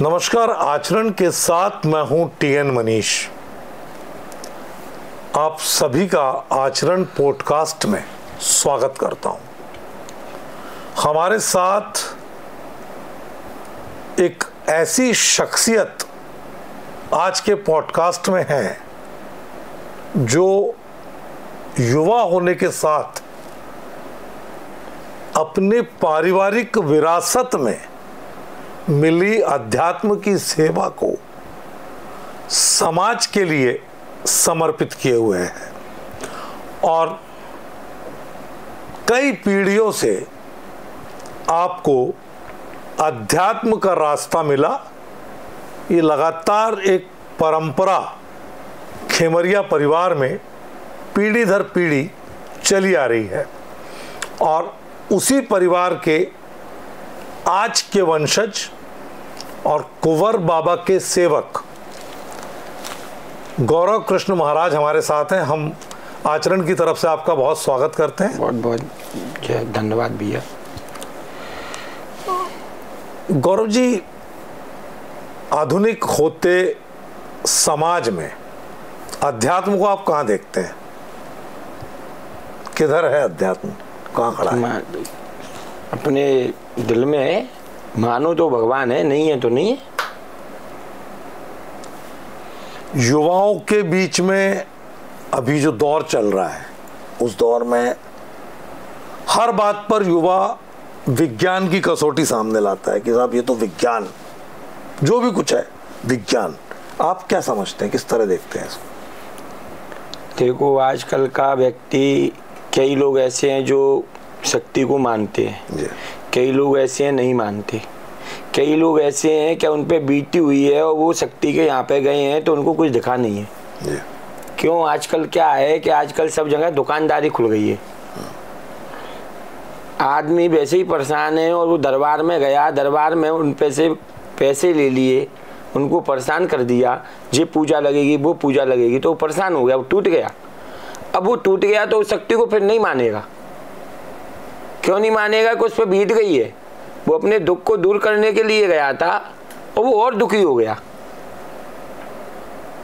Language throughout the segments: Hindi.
नमस्कार। आचरण के साथ मैं हूं टीएन मनीष। आप सभी का आचरण पॉडकास्ट में स्वागत करता हूं। हमारे साथ एक ऐसी शख्सियत आज के पॉडकास्ट में है जो युवा होने के साथ अपने पारिवारिक विरासत में मिली अध्यात्म की सेवा को समाज के लिए समर्पित किए हुए हैं और कई पीढ़ियों से आपको अध्यात्म का रास्ता मिला। ये लगातार एक परंपरा खेमरिया परिवार में पीढ़ी दर पीढ़ी चली आ रही है और उसी परिवार के आज के वंशज और कुंवर बाबा के सेवक गौरव कृष्ण महाराज हमारे साथ हैं। हम आचरण की तरफ से आपका बहुत स्वागत करते हैं। बहुत बहुत धन्यवाद भैया। गौरव जी, आधुनिक होते समाज में अध्यात्म को आप कहाँ देखते हैं? किधर है अध्यात्म, कहाँ खड़ा है? अपने दिल में है, मानो तो भगवान है, नहीं है तो नहीं है। युवाओं के बीच में अभी जो दौर चल रहा है, उस दौर में हर बात पर युवा विज्ञान की कसौटी सामने लाता है कि साहब ये तो विज्ञान, जो भी कुछ है विज्ञान। आप क्या समझते हैं, किस तरह देखते हैं इसको? देखो, आजकल का व्यक्ति, कई लोग ऐसे हैं जो शक्ति को मानते हैं, कई लोग ऐसे हैं नहीं मानते, कई लोग ऐसे हैं कि उन पे बीती हुई है और वो शक्ति के यहाँ पे गए हैं तो उनको कुछ दिखा नहीं है। क्यों? आजकल क्या है कि आजकल सब जगह दुकानदारी खुल गई है। आदमी वैसे ही परेशान है और वो दरबार में गया, दरबार में उन पैसे ले लिए, उनको परेशान कर दिया, ये पूजा लगेगी वो पूजा लगेगी, तो वो परेशान हो गया, वो टूट गया। अब वो टूट गया तो उस शक्ति को फिर नहीं मानेगा। क्यों नहीं मानेगा? कि उस पर बीत गई है। वो अपने दुख को दूर करने के लिए गया था और वो और दुखी हो गया।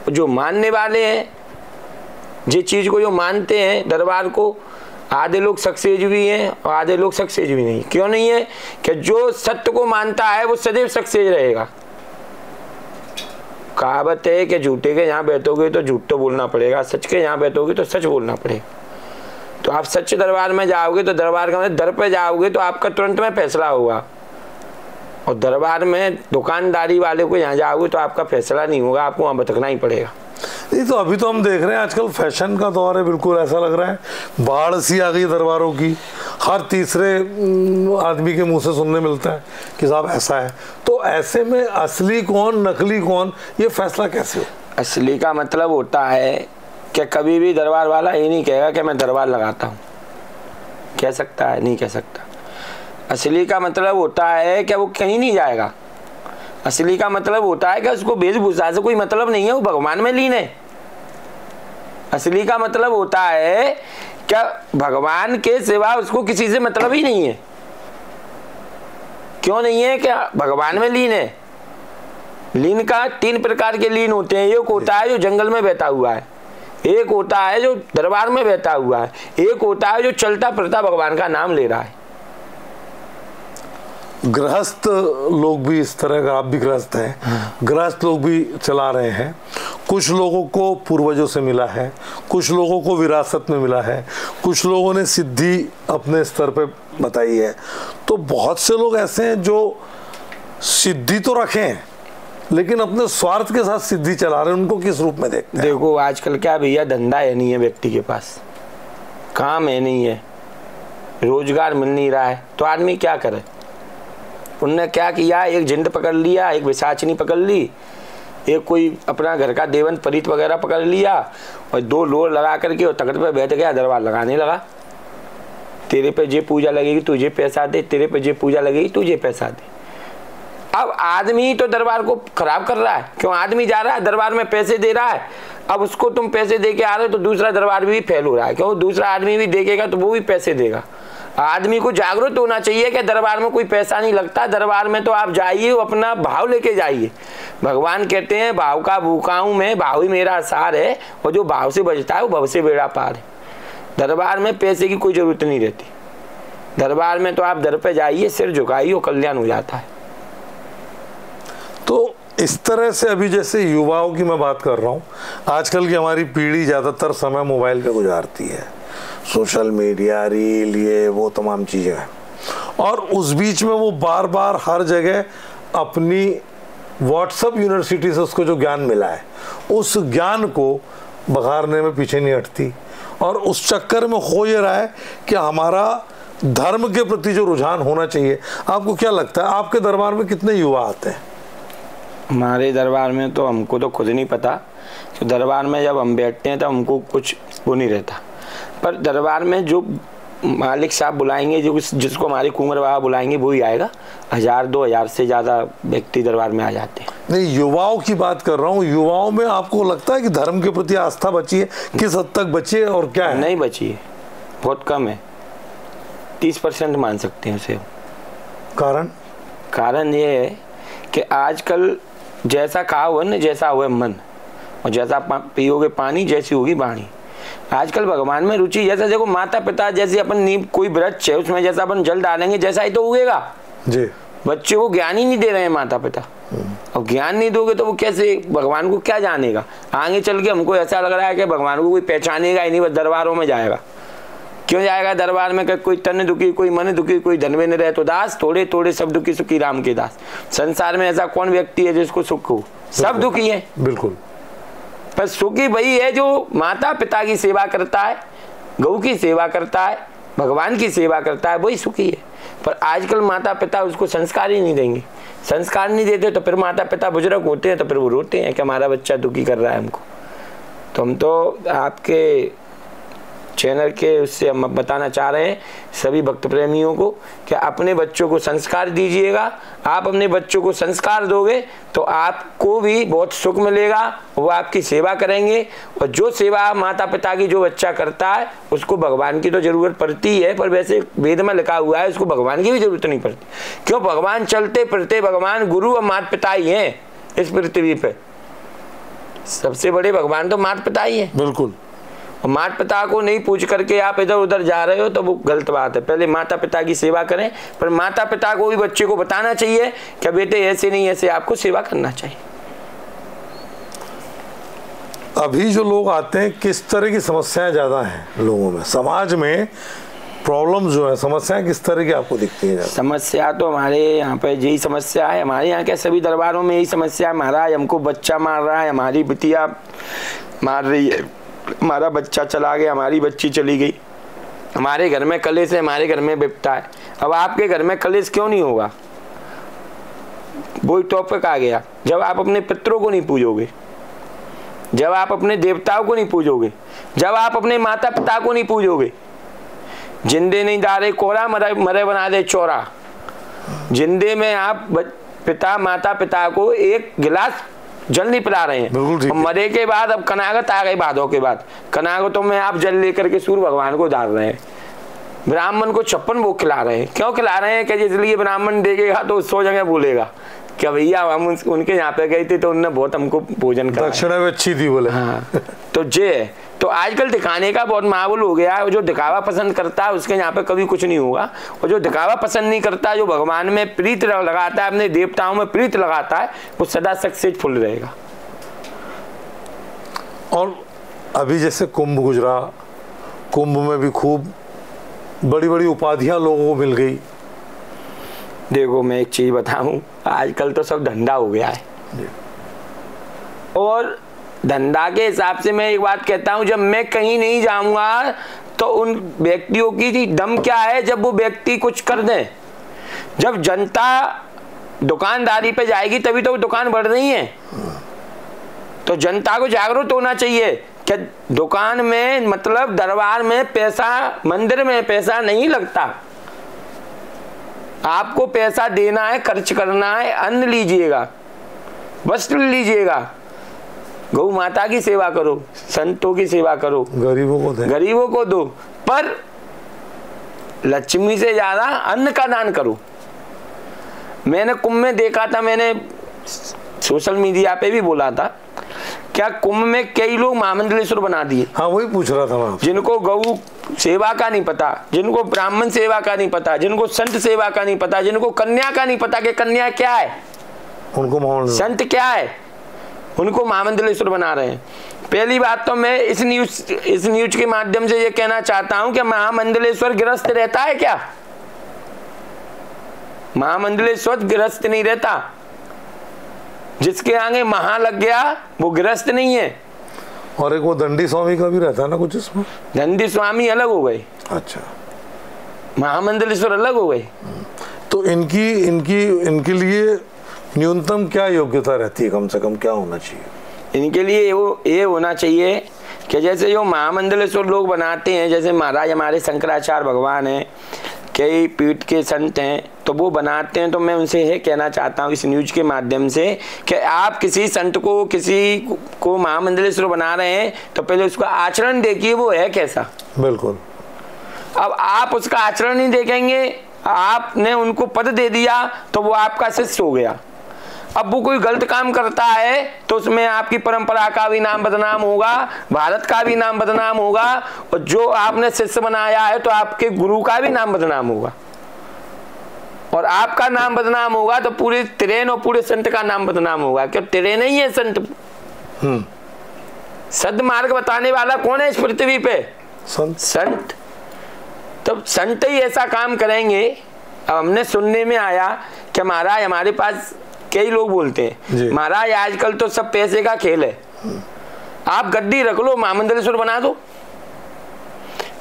जो मानने वाले हैं, जिस चीज को जो मानते हैं दरबार को, आधे लोग सक्सेस भी हैं और आधे लोग सक्सेस भी नहीं। क्यों नहीं है? कि जो सत्य को मानता है वो सदैव सक्सेस रहेगा। कहावत है कि झूठे के यहाँ बैठोगे तो झूठ तो बोलना पड़ेगा, सच के यहाँ बैठोगे तो सच बोलना पड़ेगा। तो आप सच्चे दरबार में जाओगे तो दरबार का मतलब दर पे जाओगे तो आपका तुरंत में फैसला होगा, और दरबार में दुकानदारी वाले को यहाँ जाओगे तो आपका फैसला नहीं होगा, आपको वहाँ भटकना ही पड़ेगा। नहीं तो अभी तो हम देख रहे हैं आजकल फैशन का दौर है, बिल्कुल ऐसा लग रहा है बाढ़ सी आ गई दरबारों की। हर तीसरे आदमी के मुंह से सुनने मिलता है कि साहब ऐसा है। तो ऐसे में असली कौन नकली कौन, ये फैसला कैसे हो? असली का मतलब होता है कि कभी भी दरबार वाला ये नहीं कहेगा कि मैं दरबार लगाता हूँ। कह सकता है? नहीं कह सकता। असली का मतलब होता है कि वो कहीं नहीं जाएगा। असली का मतलब होता है कि उसको वेशभूषा से कोई मतलब नहीं है, वो भगवान में लीन है। असली का मतलब होता है क्या भगवान के सिवा उसको किसी से मतलब ही नहीं है। क्यों नहीं है? क्या भगवान में लीन है। लीन का 3 प्रकार के लीन होते हैं। एक होता है जो जंगल में बैठा हुआ है, एक होता है जो दरबार में बैठा हुआ है, एक होता है जो चलता फिरता भगवान का नाम ले रहा है। गृहस्थ लोग भी इस तरह का, आप भी गृहस्थ हैं, गृहस्थ लोग भी चला रहे हैं। कुछ लोगों को पूर्वजों से मिला है, कुछ लोगों को विरासत में मिला है, कुछ लोगों ने सिद्धि अपने स्तर पे बताई है। तो बहुत से लोग ऐसे हैं जो सिद्धि तो रखे हैं लेकिन अपने स्वार्थ के साथ सिद्धि चला रहे हैं। उनको किस रूप में देखते हैं? देखो, आजकल क्या भैया, धंधा है नहीं है, व्यक्ति के पास काम है नहीं है, रोजगार मिल नहीं रहा है, तो आदमी क्या करे? उनने क्या किया, एक जिंद पकड़ लिया, एक विसाचनी पकड़ ली, एक कोई अपना घर का देवन परीत वगैरह पकड़ लिया और 2 लोर लगा करके और तख्त पे बैठ गया, दरबार लगाने लगा। तेरे पे जे पूजा लगेगी तुझे पैसा दे, तेरे पे जे पूजा लगेगी तुझे पैसा दे। अब आदमी तो दरबार को खराब कर रहा है। क्यों? आदमी जा रहा है दरबार में पैसे दे रहा है, अब उसको तुम पैसे दे के आ रहे हो तो दूसरा दरबार भी फेल हो रहा है। क्यों? दूसरा आदमी भी देखेगा तो वो भी पैसे देगा। आदमी को जागरूक होना चाहिए कि दरबार में कोई पैसा नहीं लगता। दरबार में तो आप जाइए, अपना भाव लेके जाइए। भगवान कहते हैं भाव का भूखा हूं मैं, भाव ही मेरा सार है, और जो भाव से बचता है वो भव से बेड़ा पार है। दरबार में पैसे की कोई जरूरत नहीं रहती। दरबार में तो आप दर पे जाइए, सिर झुकाइए, वो कल्याण हो जाता है। तो इस तरह से अभी जैसे युवाओं की मैं बात कर रहा हूँ, आजकल की हमारी पीढ़ी ज़्यादातर समय मोबाइल पे गुजारती है, सोशल मीडिया, रील, ये वो तमाम चीज़ें हैं, और उस बीच में वो बार बार हर जगह अपनी व्हाट्सएप यूनिवर्सिटी से उसको जो ज्ञान मिला है उस ज्ञान को बघारने में पीछे नहीं हटती, और उस चक्कर में हो ये रहा है कि हमारा धर्म के प्रति जो रुझान होना चाहिए। आपको क्या लगता है, आपके दरबार में कितने युवा आते हैं? हमारे दरबार में तो हमको तो खुद नहीं पता, तो दरबार में जब हम बैठते हैं तो हमको कुछ वो नहीं रहता, पर दरबार में जो मालिक साहब बुलाएंगे, जो जिसको हमारे कुंवर बाबा बुलाएंगे वो ही आएगा। 1000-2000 से ज़्यादा व्यक्ति दरबार में आ जाते हैं। नहीं, युवाओं की बात कर रहा हूँ। युवाओं में आपको लगता है कि धर्म के प्रति आस्था बची है? किस हद तक बची है और क्या है? नहीं बची है, बहुत कम है, 30% मान सकते हैं उसे। कारण ये है कि आजकल जैसा खाओ हुआ न, जैसा हुआ मन, और जैसा पियोगे पानी, जैसी होगी वाणी। आजकल भगवान में रुचि, जैसा देखो माता पिता, जैसे अपन नींव कोई वृक्ष है उसमें जैसा अपन जल डालेंगे जैसा ही तो उगेगा जी। बच्चे को ज्ञान ही नहीं दे रहे हैं माता पिता, और ज्ञान नहीं दोगे तो वो कैसे भगवान को क्या जानेगा? आगे चल के हमको ऐसा लग रहा है कि भगवान को कोई पहचानेगा ही नहीं, बस दरबारों में जाएगा। क्यों जाएगा दरबार में? कोई तन दुखी, कोई मन दुखी, कोई धन में न रहे तो दास, थोड़े थोड़े सब दुखी सुखी राम के दास। संसार में ऐसा कौन व्यक्ति है जिसको सुख हो? सब दुखी है। बिल्कुल। पर सुखी वही है जो माता पिता की सेवा करता है, गौ की सेवा करता है, भगवान की सेवा करता है, वही सुखी है। पर आजकल माता पिता उसको संस्कार ही नहीं देंगे। संस्कार नहीं देते तो फिर माता पिता बुजुर्ग होते हैं तो फिर वो रोते हैं कि हमारा बच्चा दुखी कर रहा है हमको। तो हम तो आपके चैनल के उससे हम बताना चाह रहे हैं सभी भक्त प्रेमियों को कि अपने बच्चों को संस्कार दीजिएगा। आप अपने बच्चों को संस्कार दोगे तो आपको भी बहुत सुख मिलेगा, वो आपकी सेवा करेंगे। और जो सेवा माता पिता की जो बच्चा करता है उसको भगवान की तो जरूरत पड़ती है, पर वैसे वेद में लिखा हुआ है उसको भगवान की भी जरूरत नहीं पड़ती। क्यों? भगवान चलते फिरते भगवान गुरु और माता पिता ही हैं इस पृथ्वी पे। सबसे बड़े भगवान तो माता पिता ही है। बिल्कुल। और माता पिता को नहीं पूछ करके आप इधर उधर जा रहे हो तो वो गलत बात है। पहले माता पिता की सेवा करें, पर माता पिता को भी बच्चे को बताना चाहिए कि बेटे ऐसे नहीं, ऐसे आपको सेवा करना चाहिए। अभी जो लोग आते हैं, किस तरह की समस्याएं ज्यादा हैं लोगों में, समाज में प्रॉब्लम जो है, समस्याएं किस तरह की आपको दिखती है? समस्या तो हमारे यहाँ पे यही समस्या है, हमारे यहाँ के सभी दरबारों में यही समस्या है। महाराज हमको बच्चा मार रहा है, हमारी बिटिया मार रही है, हमारा बच्चा चला गया, हमारी बच्ची चली गई, हमारे घर में कलेश है, हमारे घर में विपता है। अब आपके घर में कलेश क्यों नहीं होगा? वही टॉपिक आ गया। जब आप अपने पितरों को नहीं पूजोगे, जब आप अपने देवताओं को नहीं पूजोगे, जब आप अपने माता पिता को नहीं पूजोगे, जिंदे नहीं डाले कोरा, मरे बना दे चौरा। जिंदे में आप पिता माता पिता को एक गिलास जल नहीं पिला रहे हैं, मरे के बाद अब कनागत आ गई, बाधों के बाद कनागतों में आप जल लेकर के सूर्य भगवान को डाल रहे हैं। ब्राह्मण को 56 भोग खिला रहे हैं। क्यों खिला रहे हैं? कि इसलिए ब्राह्मण देखेगा तो 100 जगह बोलेगा कि भैया हम उनके यहाँ पे गए थे तो उन्होंने बहुत हमको भोजन करा, दक्षिणा में अच्छी थी बोले। हाँ। तो जे तो आजकल दिखाने का बहुत माहौल हो गया है। जो दिखावा पसंद करता है उसके यहाँ पे कभी कुछ नहीं होगा, और जो दिखावा पसंद नहीं करता, जो भगवान में प्रीत लगाता है, अपने देवताओं में प्रीत लगाता है, वो सदा सक्सेसफुल रहेगा। और अभी जैसे कुंभ गुजरा, कुंभ में भी खूब बड़ी बड़ी उपाधियां लोगों को मिल गई। देखो मैं एक चीज बताऊं, आजकल तो सब धंधा हो गया है, और धंधा के हिसाब से मैं एक बात कहता हूं, जब मैं कहीं नहीं जाऊंगा तो उन व्यक्तियों की दम क्या है जब वो व्यक्ति कुछ कर दे। जब जनता दुकानदारी पे जाएगी तभी तो वो दुकान बढ़ रही है। तो जनता को जागरूक होना चाहिए कि दुकान में, मतलब दरबार में पैसा, मंदिर में पैसा नहीं लगता। आपको पैसा देना है, खर्च करना है, अन्न लीजिएगा, वस्त्र लीजिएगा, गौ माता की सेवा करो, संतों की सेवा करो, गरीबों को दो, गरीबों को दो। पर लक्ष्मी से ज्यादा अन्न का दान करो। मैंने कुंभ में देखा था, मैंने सोशल मीडिया पे भी बोला था, क्या कुंभ में कई लोग महामंडलेश्वर बना दिए। हाँ वही पूछ रहा था मैं, जिनको गौ सेवा का नहीं पता, जिनको ब्राह्मण सेवा का नहीं पता, जिनको संत सेवा का नहीं पता, जिनको कन्या का नहीं पता कि कन्या क्या है, उनको संत क्या है, उनको महामंडलेश्वर बना रहे हैं। पहली बात तो मैं इस न्यूज के माध्यम से ये कहना चाहता हूं कि महामंडलेश्वर गृहस्थ रहता है क्या? महामंडलेश्वर गृहस्थ नहीं रहता। जिसके आगे महा लग गया वो गृहस्थ नहीं है। और एक वो दंडी स्वामी का भी रहता है ना कुछ इसमें? दंडी स्वामी अलग हो गए। अच्छा, महामंडलेश्वर अलग हो गए। तो इनके लिए न्यूनतम क्या योग्यता रहती है, कम से कम क्या होना चाहिए इनके लिए? वो ये होना चाहिए कि जैसे जो महामंडलेश्वर लोग बनाते हैं, जैसे महाराज हमारे शंकराचार्य भगवान हैं, कई पीठ के संत हैं, तो वो बनाते हैं। तो मैं उनसे ये कहना चाहता हूँ इस न्यूज के माध्यम से कि आप किसी संत को, किसी को महामंडलेश्वर बना रहे हैं तो पहले उसका आचरण देखिए, वो है कैसा। बिल्कुल। अब आप उसका आचरण नहीं देखेंगे, आपने उनको पद दे दिया तो वो आपका शिष्य हो गया। अब वो कोई गलत काम करता है तो उसमें आपकी परंपरा का भी नाम बदनाम होगा, भारत का भी नाम बदनाम होगा, और जो आपने शिष्य बनाया है तो आपके गुरु का भी नाम बदनाम होगा। और आपका नाम बदनाम होगा तो पूरे त्रेन और पूरे संत का नाम बदनाम होगा। क्यों? त्रेन ही है संत। सद्मार्ग बताने वाला कौन है इस पृथ्वी पे? संत। तब संत ही ऐसा काम करेंगे। अब हमने सुनने में आया कि महाराज हमारे पास कई लोग बोलते हैं महाराज आजकल तो सब पैसे का खेल है, आप गद्दी रख लो महामंडलेश्वर बना दो।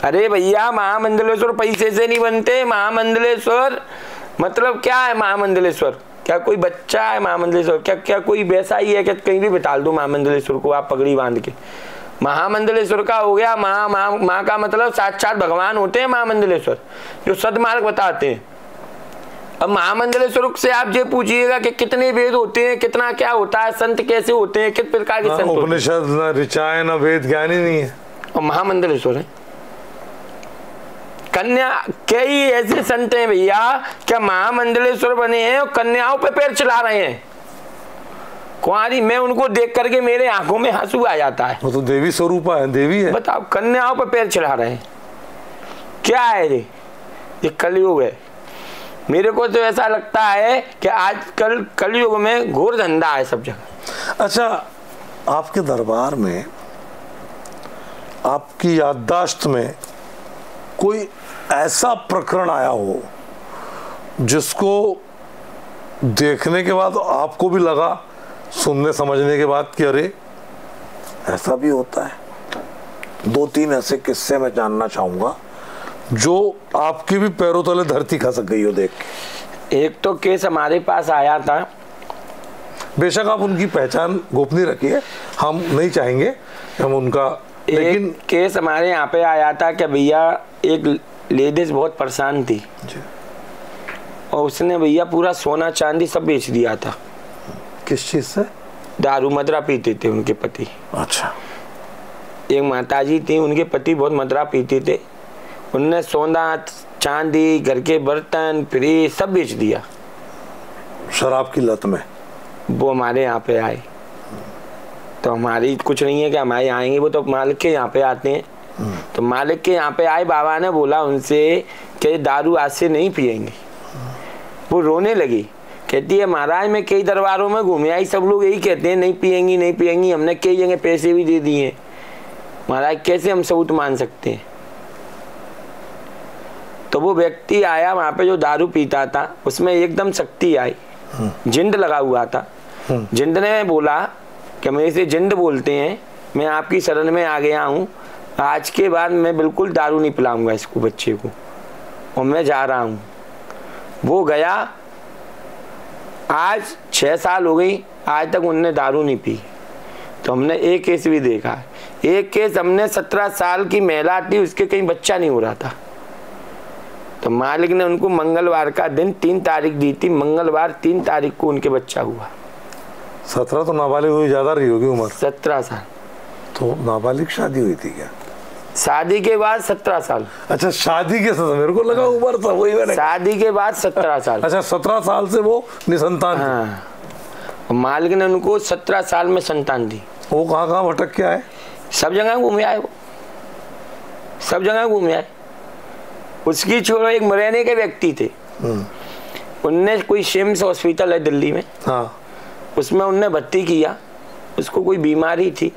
अरे भैया महामंडलेश्वर पैसे से नहीं बनते। महामंडलेश्वर मतलब क्या है? महामंडलेश्वर क्या कोई बच्चा है? महामंडलेश्वर क्या कोई वैसा ही है कि कहीं भी बिठा दो महामंडलेश्वर को आप पगड़ी बांध के? महामंडलेश्वर का हो गया माँ का मतलब साक्षात भगवान होते हैं महामंडलेश्वर, जो सदमार्ग बताते हैं। अब महामंडलेश्वर से आप ये पूछिएगा कि कितने वेद होते हैं, कितना क्या होता है, संत कैसे होते हैं, किस प्रकार के संत? उपनिषद न ऋचाएं न वेद ज्ञान ही नहीं है। और महामंडलेश्वर है। कन्या कई ऐसे संत हैं भैया क्या महामंडलेश्वर बने हैं और कन्याओं पे पैर चला रहे हैं कुंवारी। मैं उनको देख करके मेरे आंखों में आंसू आ जाता है। वो तो देवी स्वरूपा है, देवी है। बताओ, कन्याओं पे पैर चला रहे हैं। क्या है ये कलयुग है। मेरे को तो ऐसा लगता है कि आजकल कलयुग में घोर धंधा है सब जगह। अच्छा, आपके दरबार में, आपकी याददाश्त में कोई ऐसा प्रकरण आया हो जिसको देखने के बाद आपको भी लगा, सुनने समझने के बाद, कि अरे ऐसा भी होता है? 2-3 ऐसे किस्से मैं जानना चाहूंगा जो आपके भी पैरों तले धरती खसक गई हो देख के। एक तो केस हमारे पास आया था, बेशक आप उनकी पहचान गोपनीय रखिए, हम नहीं चाहेंगे हम उनका, लेकिन केस हमारे यहाँ पे आया था कि भैया एक लेडीज बहुत परेशान थी जी। और उसने भैया पूरा सोना चांदी सब बेच दिया था। किस चीज से? दारू मदरा पीते थे उनके पति। अच्छा। एक माताजी थी, उनके पति बहुत मदरा पीते थे। उनने सोना चांदी, घर के बर्तन, फ्रिज सब बेच दिया शराब की लत में। वो हमारे यहाँ पे आए तो हमारी कुछ नहीं है कि हमारे यहाँ आएंगे, वो तो मालिक के यहाँ पे आते हैं। तो मालिक के यहाँ पे आए, बाबा ने बोला उनसे कि दारू आज से नहीं पियेंगे। वो रोने लगी, कहती है महाराज मैं कई दरबारों में घूमे आई, सब लोग यही कहते हैं नहीं पियेंगी नहीं पियेंगी, हमने कई जगह पैसे भी दे दिए महाराज, कैसे हम सबूत मान सकते हैं? तो वो व्यक्ति आया वहां पे जो दारू पीता था, उसमें एकदम शक्ति आई, जिंद लगा हुआ था। जिंद ने बोला कि मेरे से जिंद बोलते हैं, मैं आपकी शरण में आ गया हूँ, आज के बाद मैं बिल्कुल दारू नहीं पिलाऊंगा इसको, बच्चे को, और मैं जा रहा हूँ। वो गया, आज 6 साल हो गई, आज तक उनने दारू नहीं पी। तो हमने एक केस भी देखा, एक केस हमने 17 साल की महिला थी, उसके कहीं बच्चा नहीं हो रहा था। तो मालिक ने उनको मंगलवार का दिन 3 तारीख दी थी, मंगलवार 3 तारीख को उनके बच्चा हुआ। 17 तो नाबालिग हुई, ज्यादा रही होगी उम्र। 17 साल। तो नाबालिग शादी हुई थी क्या? शादी के बाद 17 साल। अच्छा, शादी के साथ मेरे को लगा उम्र था, वही मैंने। शादी के बाद 17 साल। अच्छा, 17 साल से वो निसंतान। हाँ, मालिक ने उनको 17 साल में संतान दी। वो कहाँ भटक के आए? सब जगह घूमे आए वो, सब जगह घूमे आए। उसकी छोड़ो, एक मुरैना के व्यक्ति थे, उनने कोई सिम्स हॉस्पिटल है दिल्ली में, हाँ, उसमें उनने भर्ती किया। उसको कोई बीमारी थी,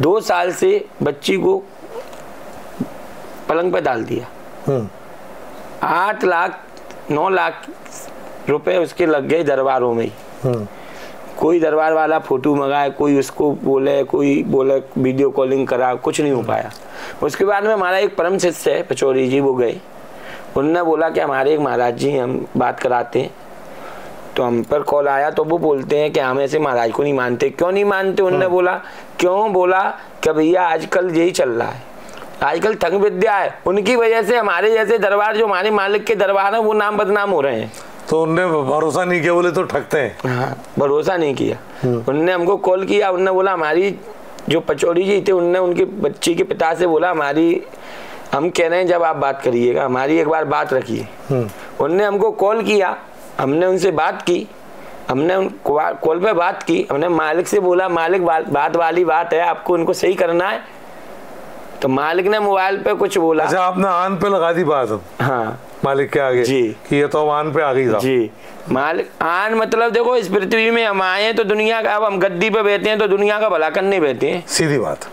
2 साल से बच्ची को पलंग पे डाल दिया। 8 लाख 9 लाख रुपए उसके लग गए दरबारों में ही। कोई दरबार वाला फोटो मंगाए, कोई उसको बोले, कोई बोले वीडियो कॉलिंग करा, कुछ नहीं हो पाया। उसके बाद में हमारा एक परम शिष्य है पचौरी जी, वो गए, उनने बोला कि हमारे एक महाराज जी हम बात कराते हैं। तो हम पर कॉल आया तो वो बोलते हैं कि हम ऐसे महाराज को नहीं मानते। क्यों नहीं मानते? उनने बोला क्यों? बोला कि भैया आजकल यही चल रहा है, आजकल ठग विद्या है, उनकी वजह से हमारे जैसे दरबार, जो हमारे मालिक के दरबार है, वो नाम बदनाम हो रहे हैं। तो उनने भरोसा नहीं किया, बोले तो ठगते हैं। हाँ, भरोसा नहीं किया। उनने हमको कॉल किया, उनने बोला हमारी जो पचौड़ी जी थे, उनने उनकी बच्ची के पिता से बोला हमारी, हम कह रहे हैं जब आप बात करिएगा हमारी एक बार बात रखिए। उनने हमको कॉल किया, हमने उनसे बात की, हमने कॉल पे बात की, हमने मालिक से बोला मालिक बात वाली बात है, आपको उनको सही करना है। तो मालिक ने मोबाइल पे कुछ बोला। अच्छा, आपने आन पे लगा दी बात? हाँ, मालिक के आगे जी, कि ये तो आन पे आ गई था जी। मालिक आन मतलब देखो, इस पृथ्वी में हम आए तो दुनिया का, अब हम गद्दी पे बैठे हैं तो दुनिया का भला करने बैठे हैं। सीधी बात,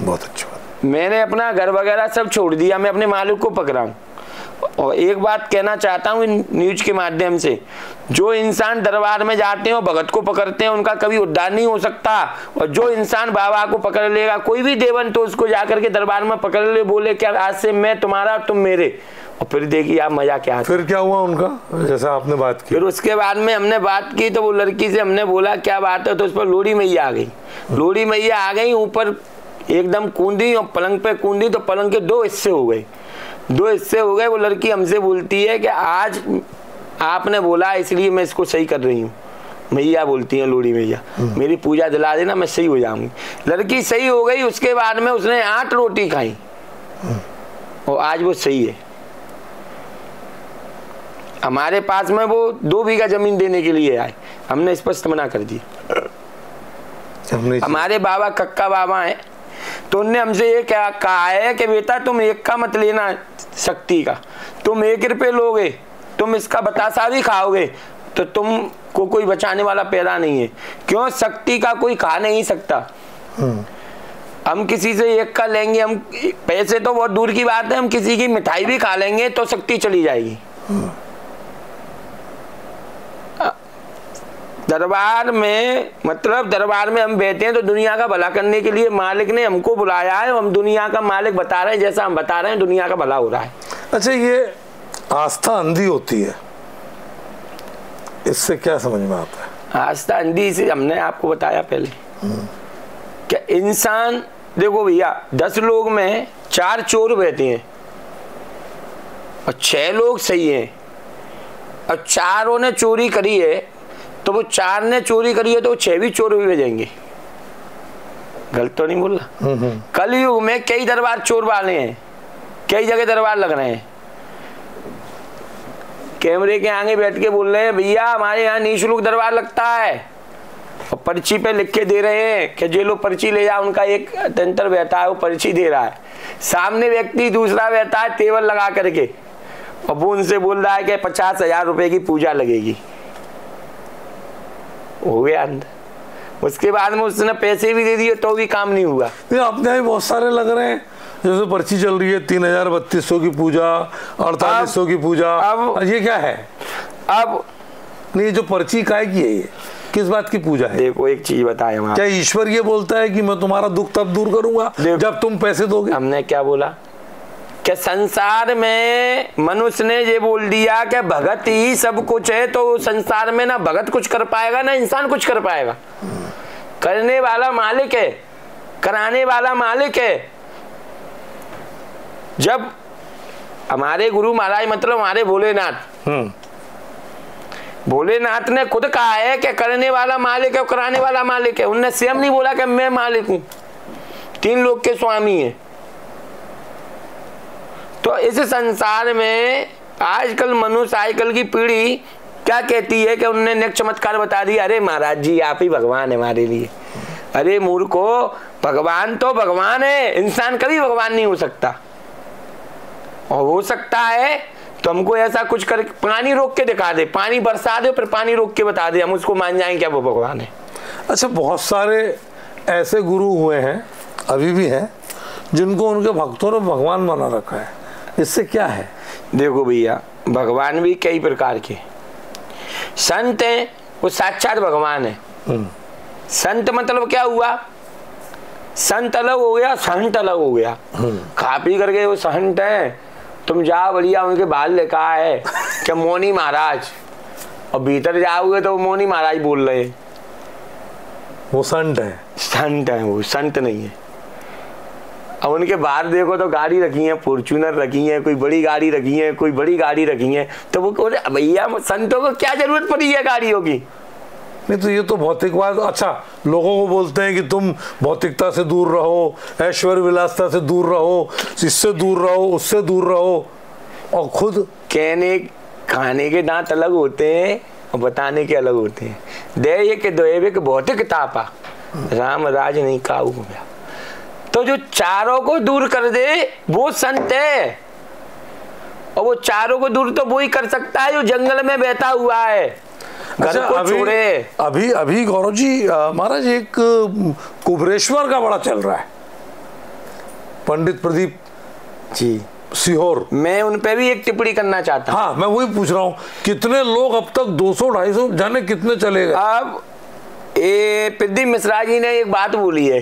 बहुत अच्छी बात। मैंने अपना घर वगैरह सब छोड़ दिया, मैं अपने मालिक को पकड़ा हूँ। और एक बात कहना चाहता हूँ न्यूज के माध्यम से, जो इंसान दरबार में जाते हैं और भगत को पकड़ते हैं, उनका कभी उद्धार नहीं हो सकता। और जो इंसान बाबा को पकड़ लेगा, कोई भी देवन, तो उसको जाकर के दरबार में पकड़ ले, बोले क्या आज से मैं तुम्हारा तुम मेरे, और फिर देखिए आप मजा क्या। फिर क्या हुआ उनका, जैसा आपने बात की? फिर उसके बाद में हमने बात की तो वो लड़की से हमने बोला क्या बात है, तो उस पर लोड़ी मैया आ गई। लोड़ी मैया आ गई, ऊपर एकदम कूदी और पलंग पे कूदी, तो पलंग के 2 हिस्से हो गए, 2 हिस्से हो गए। वो लड़की हमसे बोलती है कि आज आपने बोला इसलिए मैं इसको सही कर रही हूँ। मैया बोलती है लोड़ी मैया, मेरी पूजा दिला देना, मैं सही हो जाऊंगी। लड़की सही हो गई, उसके बाद में उसने 8 रोटी खाई और आज वो सही है। हमारे पास में वो 2 बीघा जमीन देने के लिए आए, हमने स्पष्ट मना कर दी। हमारे बाबा कक्का बाबा हैं, तो उनने हमसे ये क्या कहा है कि बेटा तुम 1 का मत लेना शक्ति का, तुम 1 रुपये लोगे, तुम इसका बतासा भी खाओगे तो तुम को कोई बचाने वाला पैदा नहीं है। क्यों? शक्ति का कोई खा नहीं सकता। हम किसी से 1 का लेंगे, हम पैसे तो बहुत दूर की बात है, हम किसी की मिठाई भी खा लेंगे तो शक्ति चली जाएगी। दरबार में मतलब दरबार में हम बैठे हैं तो दुनिया का भला करने के लिए मालिक ने हमको बुलाया है, हम दुनिया का मालिक बता रहे हैं, जैसा हम बता रहे हैं दुनिया का भला हो रहा है। अच्छा, ये आस्था अंधी होती है, इससे क्या समझ में आता है? आस्था अंधी से हमने आपको बताया पहले क्या इंसान, देखो भैया 10 लोग में 4 चोर बैठे हैं और 6 लोग सही हैं, और 4 ने चोरी करी है, तो वो 4 ने चोरी करी है तो वो 6 भी चोर भी भेजेंगे। गलत तो नहीं बोल रहा? कलयुग में कई दरबार चोर वाले हैं, कई जगह दरबार लग रहे हैं, कैमरे के आगे बैठ के बोल रहे हैं भैया हमारे यहाँ निःशुल्क दरबार लगता है, और पर्ची पे लिख के दे रहे हैं कि जो लोग पर्ची ले जाए, उनका एक टेंटर बैठा है वो पर्ची दे रहा है, सामने व्यक्ति दूसरा बैठा है टेबल लगा करके, और वो उनसे बोल रहा है कि 50,000 रुपए की पूजा लगेगी। हो गया अंदर, उसके बाद में उसने पैसे भी दे दिए तो भी काम नहीं हुआ। अपने यहाँ बहुत सारे लग रहे हैं, जैसे पर्ची चल रही है 3,000-3,200 की पूजा, 4,800 की पूजा। अब ये क्या है? अब नहीं, जो पर्ची काय की है, ये किस बात की पूजा है? देखो एक चीज बताए, क्या ईश्वर ये बोलता है कि मैं तुम्हारा दुख तब दूर करूंगा जब तुम पैसे दोगे? हमने क्या बोला कि संसार में मनुष्य ने ये बोल दिया कि भगत ही सब कुछ है, तो संसार में ना भगत कुछ कर पाएगा ना इंसान कुछ कर पाएगा। करने वाला मालिक है, कराने वाला मालिक है। जब हमारे गुरु महाराज मतलब हमारे भोलेनाथ, भोलेनाथ ने खुद कहा है कि करने वाला मालिक है और कराने वाला मालिक है। उनने स्वयं नहीं बोला कि मैं मालिक हूं, तीन लोक के स्वामी है। तो इस संसार में आजकल मनुष्य, आजकल की पीढ़ी क्या कहती है कि उनने नेक चमत्कार बता दिया, अरे महाराज जी आप ही भगवान है हमारे लिए। अरे मूर्खो, भगवान तो भगवान है, इंसान कभी भगवान नहीं हो सकता। और हो सकता है तो हमको ऐसा कुछ कर, पानी रोक के दिखा दे, पानी बरसा दे, फिर पानी रोक के बता दे, हम उसको मान जाएंगे क्या वो भगवान है। अच्छा, बहुत सारे ऐसे गुरु हुए हैं, अभी भी हैं, जिनको उनके भक्तों ने भगवान बना रखा है। इससे क्या है? देखो भैया, भगवान भी कई प्रकार के संत हैं, वो साक्षात भगवान है। संत मतलब क्या हुआ? संत अलग हो गया, सहंत अलग हो गया। खा पी करके वो सहंत है, तुम जाओ बढ़िया उनके बाल लिखा है क्या मौनी महाराज, और भीतर जाओगे तो मौनी महाराज बोल रहे, वो संत है। संत है, वो संत नहीं है। अब उनके बाहर देखो तो गाड़ी रखी है, फॉर्च्यूनर रखी है, कोई बड़ी गाड़ी रखी है, कोई बड़ी गाड़ी रखी है, तो वो भैया संतों को क्या जरूरत पड़ी है गाड़ियों की? नहीं तो ये तो भौतिकवाद। अच्छा, लोगों को बोलते हैं कि तुम भौतिकता से दूर रहो, ऐश्वर्य विलासता से दूर रहो, इससे दूर रहो, उससे दूर रहो, और खुद कहने खाने के दांत अलग होते हैं और बताने के अलग होते हैं। देय के दोयवे के भौतिक तापा राम राज नहीं काऊ गया। तो जो चारों को दूर कर दे वो संत है, और वो चारों को दूर तो वो ही कर सकता है जो जंगल में बैठा हुआ है। अच्छा, अभी गौरव जी महाराज एक कुबरेश्वर का बड़ा चल रहा है, पंडित प्रदीप जी सीहोर। मैं उन पे भी एक टिप्पणी करना चाहता हूँ। हाँ, मैं वही पूछ रहा हूँ, कितने लोग अब तक 200-250 जाने कितने चले गए? अब ये प्रदीप मिश्रा जी ने एक बात बोली है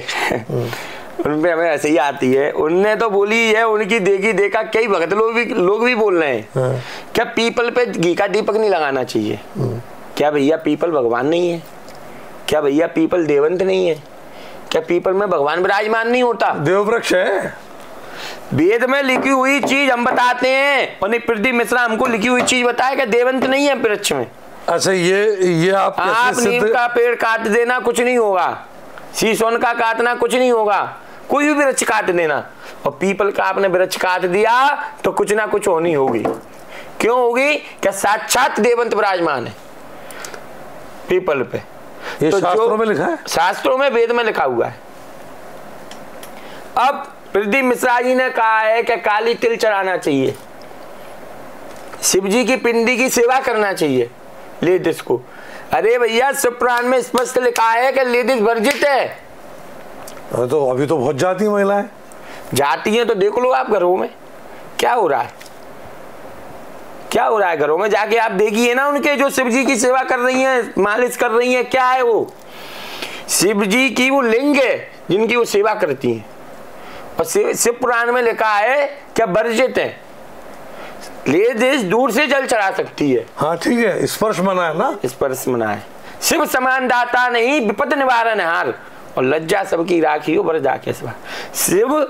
उन पे हमें ऐसे ही आती है, उनने तो बोली है, उनकी देखी देखा कई भगत लोग भी बोल रहे हैं क्या पीपल पे घी का दीपक नहीं लगाना चाहिए। क्या भैया पीपल भगवान नहीं है? क्या भैया पीपल देवंत नहीं है? क्या पीपल में भगवान विराजमान नहीं होता? देववृक्ष है। वेद में लिखी हुई चीज हम बताते हैं, और प्रदीप मिश्रा हमको लिखी हुई चीज बताया कि देवंत नहीं है वृक्ष में। अच्छा, ये आप नीम का पेड़ काट देना कुछ नहीं होगा, शीशों का काटना कुछ नहीं होगा, कोई भी वृक्ष काट देना, और पीपल का आपने वृक्ष काट दिया तो कुछ ना कुछ होनी होगी। क्यों होगी? क्या साक्षात देवंत विराजमान है पीपल पे। ये तो शास्त्रों में लिखा है, शास्त्रों में वेद में लिखा हुआ है। अब प्रदीप मिश्रा जी ने कहा है कि काली तिल चढ़ाना चाहिए, शिव जी की पिंडी की सेवा करना चाहिए लेडीज को। अरे भैया शिवपुराण में स्पष्ट लिखा है कि लेडीज वर्जित है। तो अभी तो बहुत जाती महिलाएं जाती हैं, तो देख लो आप घरों में क्या हो रहा है, क्या हो रहा है घरों में जाके आप देखिए ना, उनके जो शिव जी की सेवा कर रही हैं, मालिश कर रही हैं, क्या है वो शिव जी की वो लिंग है जिनकी वो सेवा करती हैं। और शिव पुराण में लिखा है क्या वर्जित है, लेडीज दूर से जल चढ़ा सकती है। हाँ ठीक है, स्पर्श मना है ना, स्पर्श मना है। शिव समान दाता नहीं विपद निवारण हार, और लज्जा सबकी राखी हो बरदा के सवार। शिव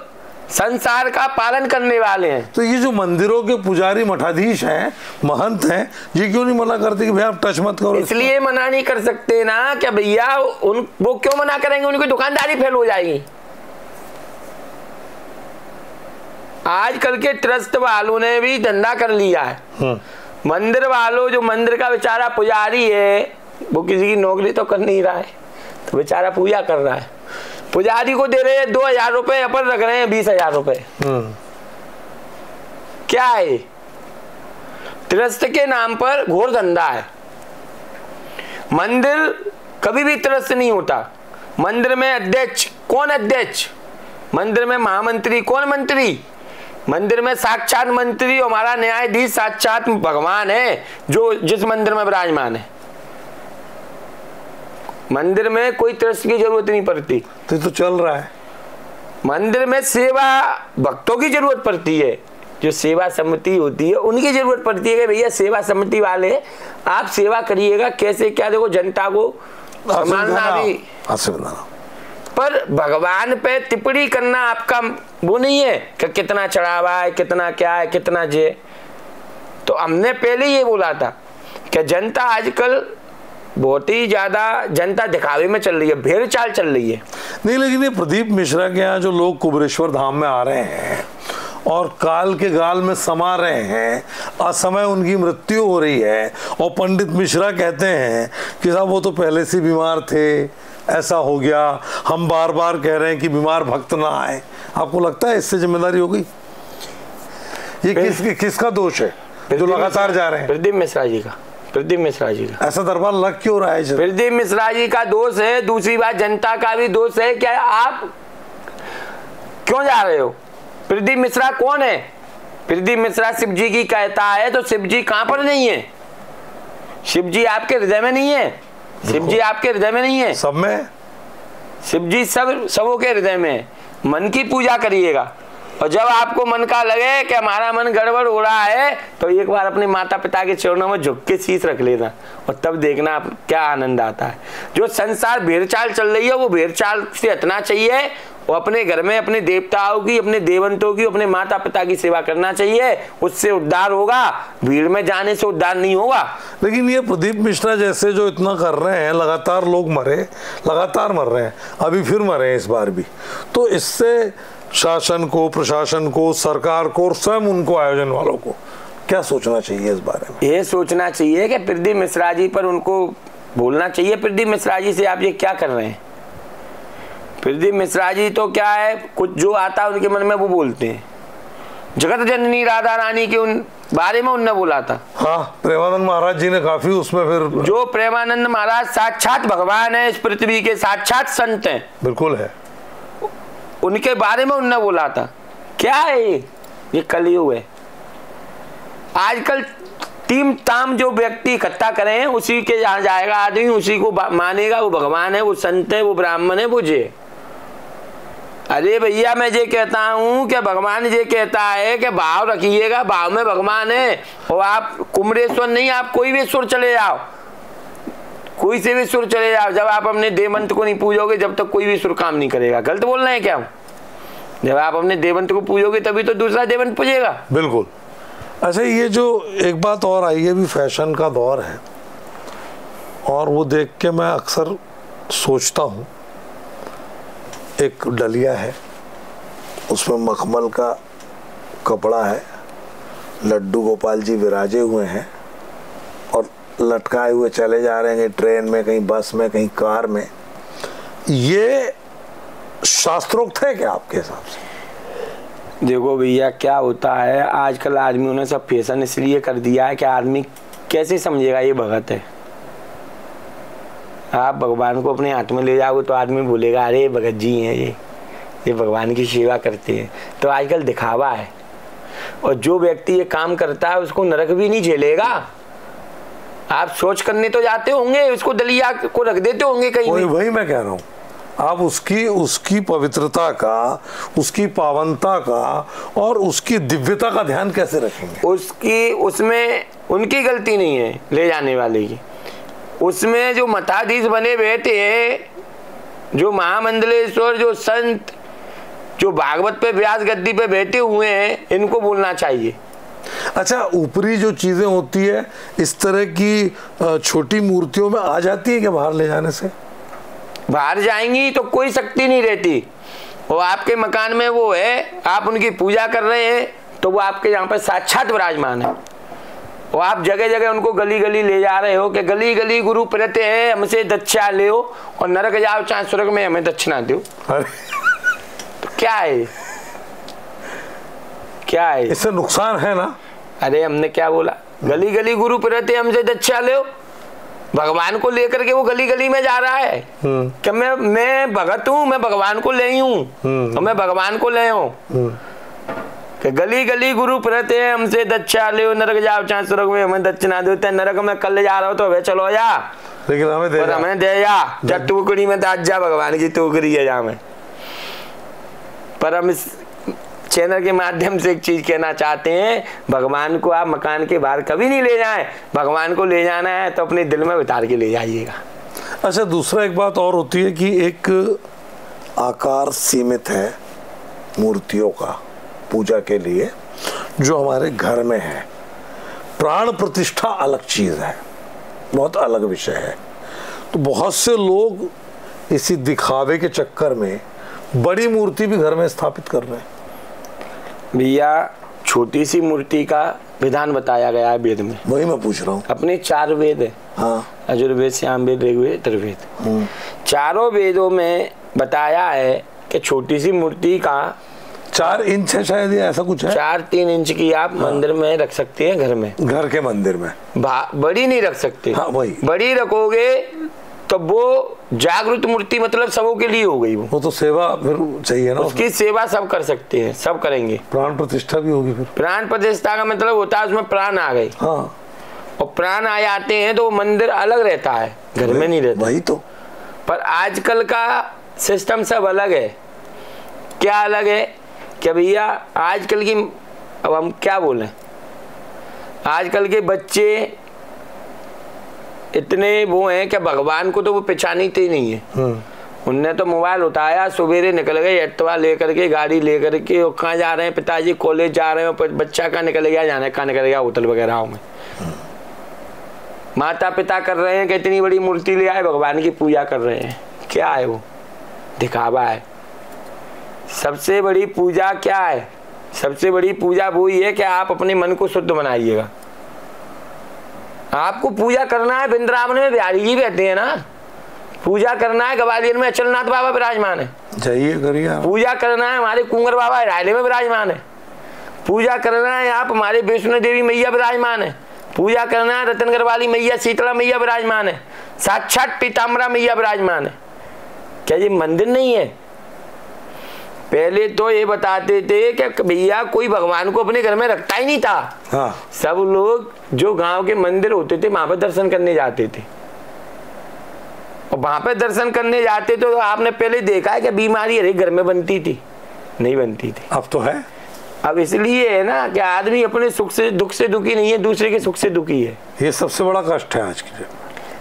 संसार का पालन करने वाले हैं। तो ये जो मंदिरों के पुजारी मठाधीश हैं, महंत हैं, ये क्यों नहीं मना करते कि भैया आप टच मत करो? इसलिए मना नहीं कर सकते ना क्या भैया, वो क्यों मना करेंगे? उनकी दुकानदारी फेल हो जाएगी। आजकल के ट्रस्ट वालों ने भी धंधा कर लिया है। मंदिर वालों, जो मंदिर का बेचारा पुजारी है, वो किसी की नौकरी तो कर नहीं रहा है, तो बेचारा पूजा कर रहा है। पुजारी को दे रहे हैं 2000 रुपए, अपन रख रहे हैं 20,000 रुपए। क्या है? ट्रस्ट के नाम पर घोर धंधा है। मंदिर कभी भी ट्रस्ट नहीं होता। मंदिर में अध्यक्ष कौन? अध्यक्ष। मंदिर में महामंत्री कौन? मंत्री। मंदिर में साक्षात मंत्री, हमारा न्यायाधीश साक्षात भगवान है जो जिस मंदिर में विराजमान है। मंदिर में कोई ट्रस्ट की जरूरत नहीं पड़ती। तो चल रहा है। मंदिर में सेवा भक्तों की जरूरत पड़ती है, जो सेवा समिति होती है उनकी जरूरत पड़ती है कि भैया सेवा समिति वाले आप सेवा करिएगा, कैसे क्या। देखो जनता को संभालना भी, पर भगवान पे टिप्पणी करना आपका वो नहीं है कि कितना चढ़ावा है, कितना क्या है, कितना जे। तो हमने पहले ये बोला था कि जनता आजकल बहुत ही ज्यादा जनता दिखावे में चल रही है, भेड़ चाल चल रही है। नहीं, लेकिन ये प्रदीप मिश्रा के यहाँ जो लोग कुबेरेश्वर धाम में आ रहे हैं और काल के गाल में समा रहे हैं, असमय उनकी मृत्यु हो रही है, और पंडित मिश्रा कहते हैं कि साहब वो तो पहले से बीमार थे, ऐसा हो गया, हम बार बार कह रहे हैं कि बीमार भक्त ना आए। आपको लगता है इससे जिम्मेदारी होगी? ये किसका दोष है जो लगातार जा रहे हैं? प्रदीप मिश्रा जी का। प्रदीप मिश्रा जी का ऐसा दरबार लग क्यों रहा है? प्रदीप मिश्रा जी का दोष है। दूसरी बात, जनता का भी दोष है। क्या आप क्यों जा रहे हो? प्रदीप मिश्रा कौन है? प्रदीप मिश्रा शिव जी की कहता है, तो शिव जी कहां पर नहीं है? शिव जी आपके हृदय में नहीं है? शिव जी आपके हृदय में नहीं है? सब में। शिव जी सबों के हृदय में। मन की पूजा करिएगा, और जब आपको मन का लगे कि हमारा मन गड़बड़ हो रहा है, तो एक बार अपने माता पिता के चरणों में झुक के शीश रख लेना, और तब देखना आप क्या आनंद आता है। जो संसार भेड़चाल चल रही है, वो भेड़चाल से हटना चाहिए, और अपने घर में अपने देवताओं की, अपने देवंतों की, अपने माता पिता की सेवा करना चाहिए। उससे उद्धार होगा, भीड़ में जाने से उद्धार नहीं होगा। लेकिन ये प्रदीप मिश्रा जैसे जो इतना कर रहे हैं, लगातार लोग मरे, लगातार मर रहे हैं, अभी फिर मरे हैं इस बार भी, तो इससे शासन को, प्रशासन को, सरकार को और स्वयं उनको आयोजन वालों को क्या सोचना चाहिए इस बारे में? ये सोचना चाहिए कि प्रदीप मिश्रा जी पर उनको बोलना चाहिए, प्रदीप मिश्रा जी से आप ये क्या कर रहे हैं? प्रदीप मिश्रा जी तो क्या है, कुछ जो आता है उनके मन में वो बोलते हैं। जगत जननी राधा रानी के उन बारे में उनने बोला था। हाँ, प्रेमानंद महाराज जी ने काफी उसमें फिर, जो प्रेमानंद महाराज साक्षात भगवान है, इस पृथ्वी के साक्षात संत हैं। बिल्कुल है, उनके बारे में उनने बोला था। क्या है ये कलयुग है। आजकल टीम ताम जो व्यक्ति इकट्ठा करे हैं, उसी के जहाँ जाएगा आदमी, उसी को मानेगा, वो भगवान है, वो संत है, वो ब्राह्मण है, वो जे। अरे भैया, मैं ये कहता हूँ कि भगवान ये कहता है कि भाव रखिएगा, भाव में भगवान है। और आप कुमरेश्वर नहीं, आप कोई भी सुर चले जाओ, कोई से भी सुर चले जाओ, जब आप अपने देवंत को नहीं पूजोगे, जब तक कोई भी सुर काम नहीं करेगा। गलत बोल रहे हैं क्या? जब आप अपने देवंत को पूजोगे तभी तो दूसरा देवंत पूजेगा। बिल्कुल। अच्छा, ये जो एक बात और आई है, भी फैशन का दौर है, और वो देख के मैं अक्सर सोचता हूँ, एक डलिया है, उसमें मखमल का कपड़ा है, लड्डू गोपाल जी विराजे हुए हैं और लटकाए हुए चले जा रहे हैं, ट्रेन में, कहीं बस में, कहीं कार में। ये शास्त्रोक्त है क्या आपके हिसाब से? देखो भैया, क्या होता है, आजकल आदमियों ने सब फैशन इसलिए कर दिया है कि आदमी कैसे समझेगा ये भगत है। आप भगवान को अपने हाथ में ले जाओगे तो आदमी बोलेगा अरे भगत जी हैं ये भगवान की सेवा करते हैं। तो आजकल दिखावा है, और जो व्यक्ति ये काम करता है उसको नरक भी नहीं झेलेगा। आप सोच करने तो जाते होंगे, उसको दलिया को रख देते होंगे कहीं। वही मैं कह रहा हूँ, आप उसकी पवित्रता का, उसकी पावनता का और उसकी दिव्यता का ध्यान कैसे रखेंगे? उसमें उनकी गलती नहीं है ले जाने वाले की। उसमें जो मठाधीश बने बैठे हैं, जो महामंडलेश्वर, जो संत, जो भागवत पे व्यास गद्दी पे बैठे हुए हैं, इनको बोलना चाहिए। अच्छा, ऊपरी जो चीजें होती है इस तरह की छोटी मूर्तियों में आ जाती है क्या बाहर ले जाने से? बाहर जाएंगी तो कोई शक्ति नहीं रहती। वो आपके मकान में वो है, आप उनकी पूजा कर रहे हैं, तो वो आपके यहाँ पर साक्षात विराजमान है। और आप जगह जगह उनको गली गली ले जा रहे हो कि गली गली गुरु प्रते हैं, हमसे दक्षिणा ले और नरक जाओ चाहे स्वर्ग में, हमें दक्षिणा दो। तो क्या है, क्या है इससे नुकसान है ना? अरे हमने क्या बोला, गली गली गुरु प्रते हमसे दक्षिणा ले। भगवान को लेकर के वो गली गली में जा रहा है कि मैं भगत हूँ, मैं भगवान को ले हूँ, मैं भगवान को ले हूँ। गली गली गुरु प्रते हमसे दक्षिणा ले, नरक जाओ चाहे स्वर्ग में, हमें दक्षिणा देते। नरक में कल जा रहा हो तो वे चलो जा, लेकिन हमें दे जा टुकड़ी में दाज जा, भगवान की टुकड़ी है जहाँ में। पर हम इस चैनल के माध्यम से एक चीज कहना चाहते हैं, भगवान को आप मकान के बाहर कभी नहीं ले जाएं। भगवान को ले जाना है तो अपने दिल में उतार के ले जाइएगा। अच्छा, दूसरा एक बात और होती है कि एक आकार सीमित है मूर्तियों का पूजा के लिए, जो हमारे घर में है। प्राण प्रतिष्ठा अलग चीज है, बहुत अलग विषय है। तो बहुत से लोग इसी दिखावे के चक्कर में बड़ी मूर्ति भी घर में स्थापित कर रहे हैं। भैया छोटी सी मूर्ति का विधान बताया गया है वेद में। वही मैं पूछ रहा हूँ। अपने 4 वेद है, हाँ, यजुर्वेद, सामवेद, ऋग्वेद, अथर्ववेद। चारों वेदों में बताया है कि छोटी सी मूर्ति का 4 इंच है शायद, या ऐसा कुछ है। 4-3 इंच की आप मंदिर में रख सकते हैं, घर में, घर के मंदिर में। बड़ी नहीं रख सकते। हाँ, वही बड़ी रखोगे तो वो जागृत मूर्ति, मतलब सबों के लिए हो गई। वो तो सेवा फिर चाहिए ना, उसकी सेवा सब कर सकते हैं, सब करेंगे। प्राण प्रतिष्ठा भी होगी फिर। प्राण प्रतिष्ठा का मतलब होता है उसमें प्राण आ गए। हाँ, और प्राण आ जाते हैं तो मंदिर अलग रहता है, घर में नहीं रहता। वही तो। पर आजकल का सिस्टम सब अलग है। क्या अलग है कि भैया आजकल की, अब हम क्या बोलें, आजकल के बच्चे इतने वो हैं कि भगवान को तो वो पहचानते ही नहीं है। उनने तो मोबाइल उठाया, सवेरे निकल गए एक्टिवा लेकर के, गाड़ी लेकर के, और कहाँ जा रहे हैं, पिताजी कॉलेज जा रहे हैं, बच्चा कहाँ निकल गया, जाने कहाँ निकल गया, होटल वगैरह में। माता पिता कर रहे हैं कि इतनी बड़ी मूर्ति ले आए, भगवान की पूजा कर रहे हैं। क्या है वो? दिखावा है। सबसे बड़ी पूजा क्या है? सबसे बड़ी पूजा वो ही है कि आप अपने मन को शुद्ध बनाइएगा। आपको पूजा करना है, वृंदावन में बिहारी जी रहते हैं ना, पूजा करना है, ग्वालियर में अचलनाथ बाबा विराजमान है, जाइए करिए। पूजा करना है, हमारे कुंवर बाबा रायले में विराजमान है। पूजा करना है, आप हमारे वैष्णो देवी मैया विराजमान है। पूजा करना है, रतनगढ़ वाली मैया, शीतला मैया विराजमान है। साक्षात पीताम्बरा मैया विराजमान है। क्या ये मंदिर नहीं है? पहले तो ये बताते थे कि भैया कोई भगवान को अपने घर में रखता ही नहीं था। हाँ। सब लोग जो गांव के मंदिर होते थे वहां पर दर्शन करने जाते थे, और वहां पर दर्शन करने जाते तो आपने पहले देखा है कि बीमारी हर एक घर में बनती थी? नहीं बनती थी। अब तो है। अब इसलिए है ना कि आदमी अपने सुख से दुख से दुखी नहीं है, दूसरे के सुख से दुखी है। ये सबसे बड़ा कष्ट है आज की।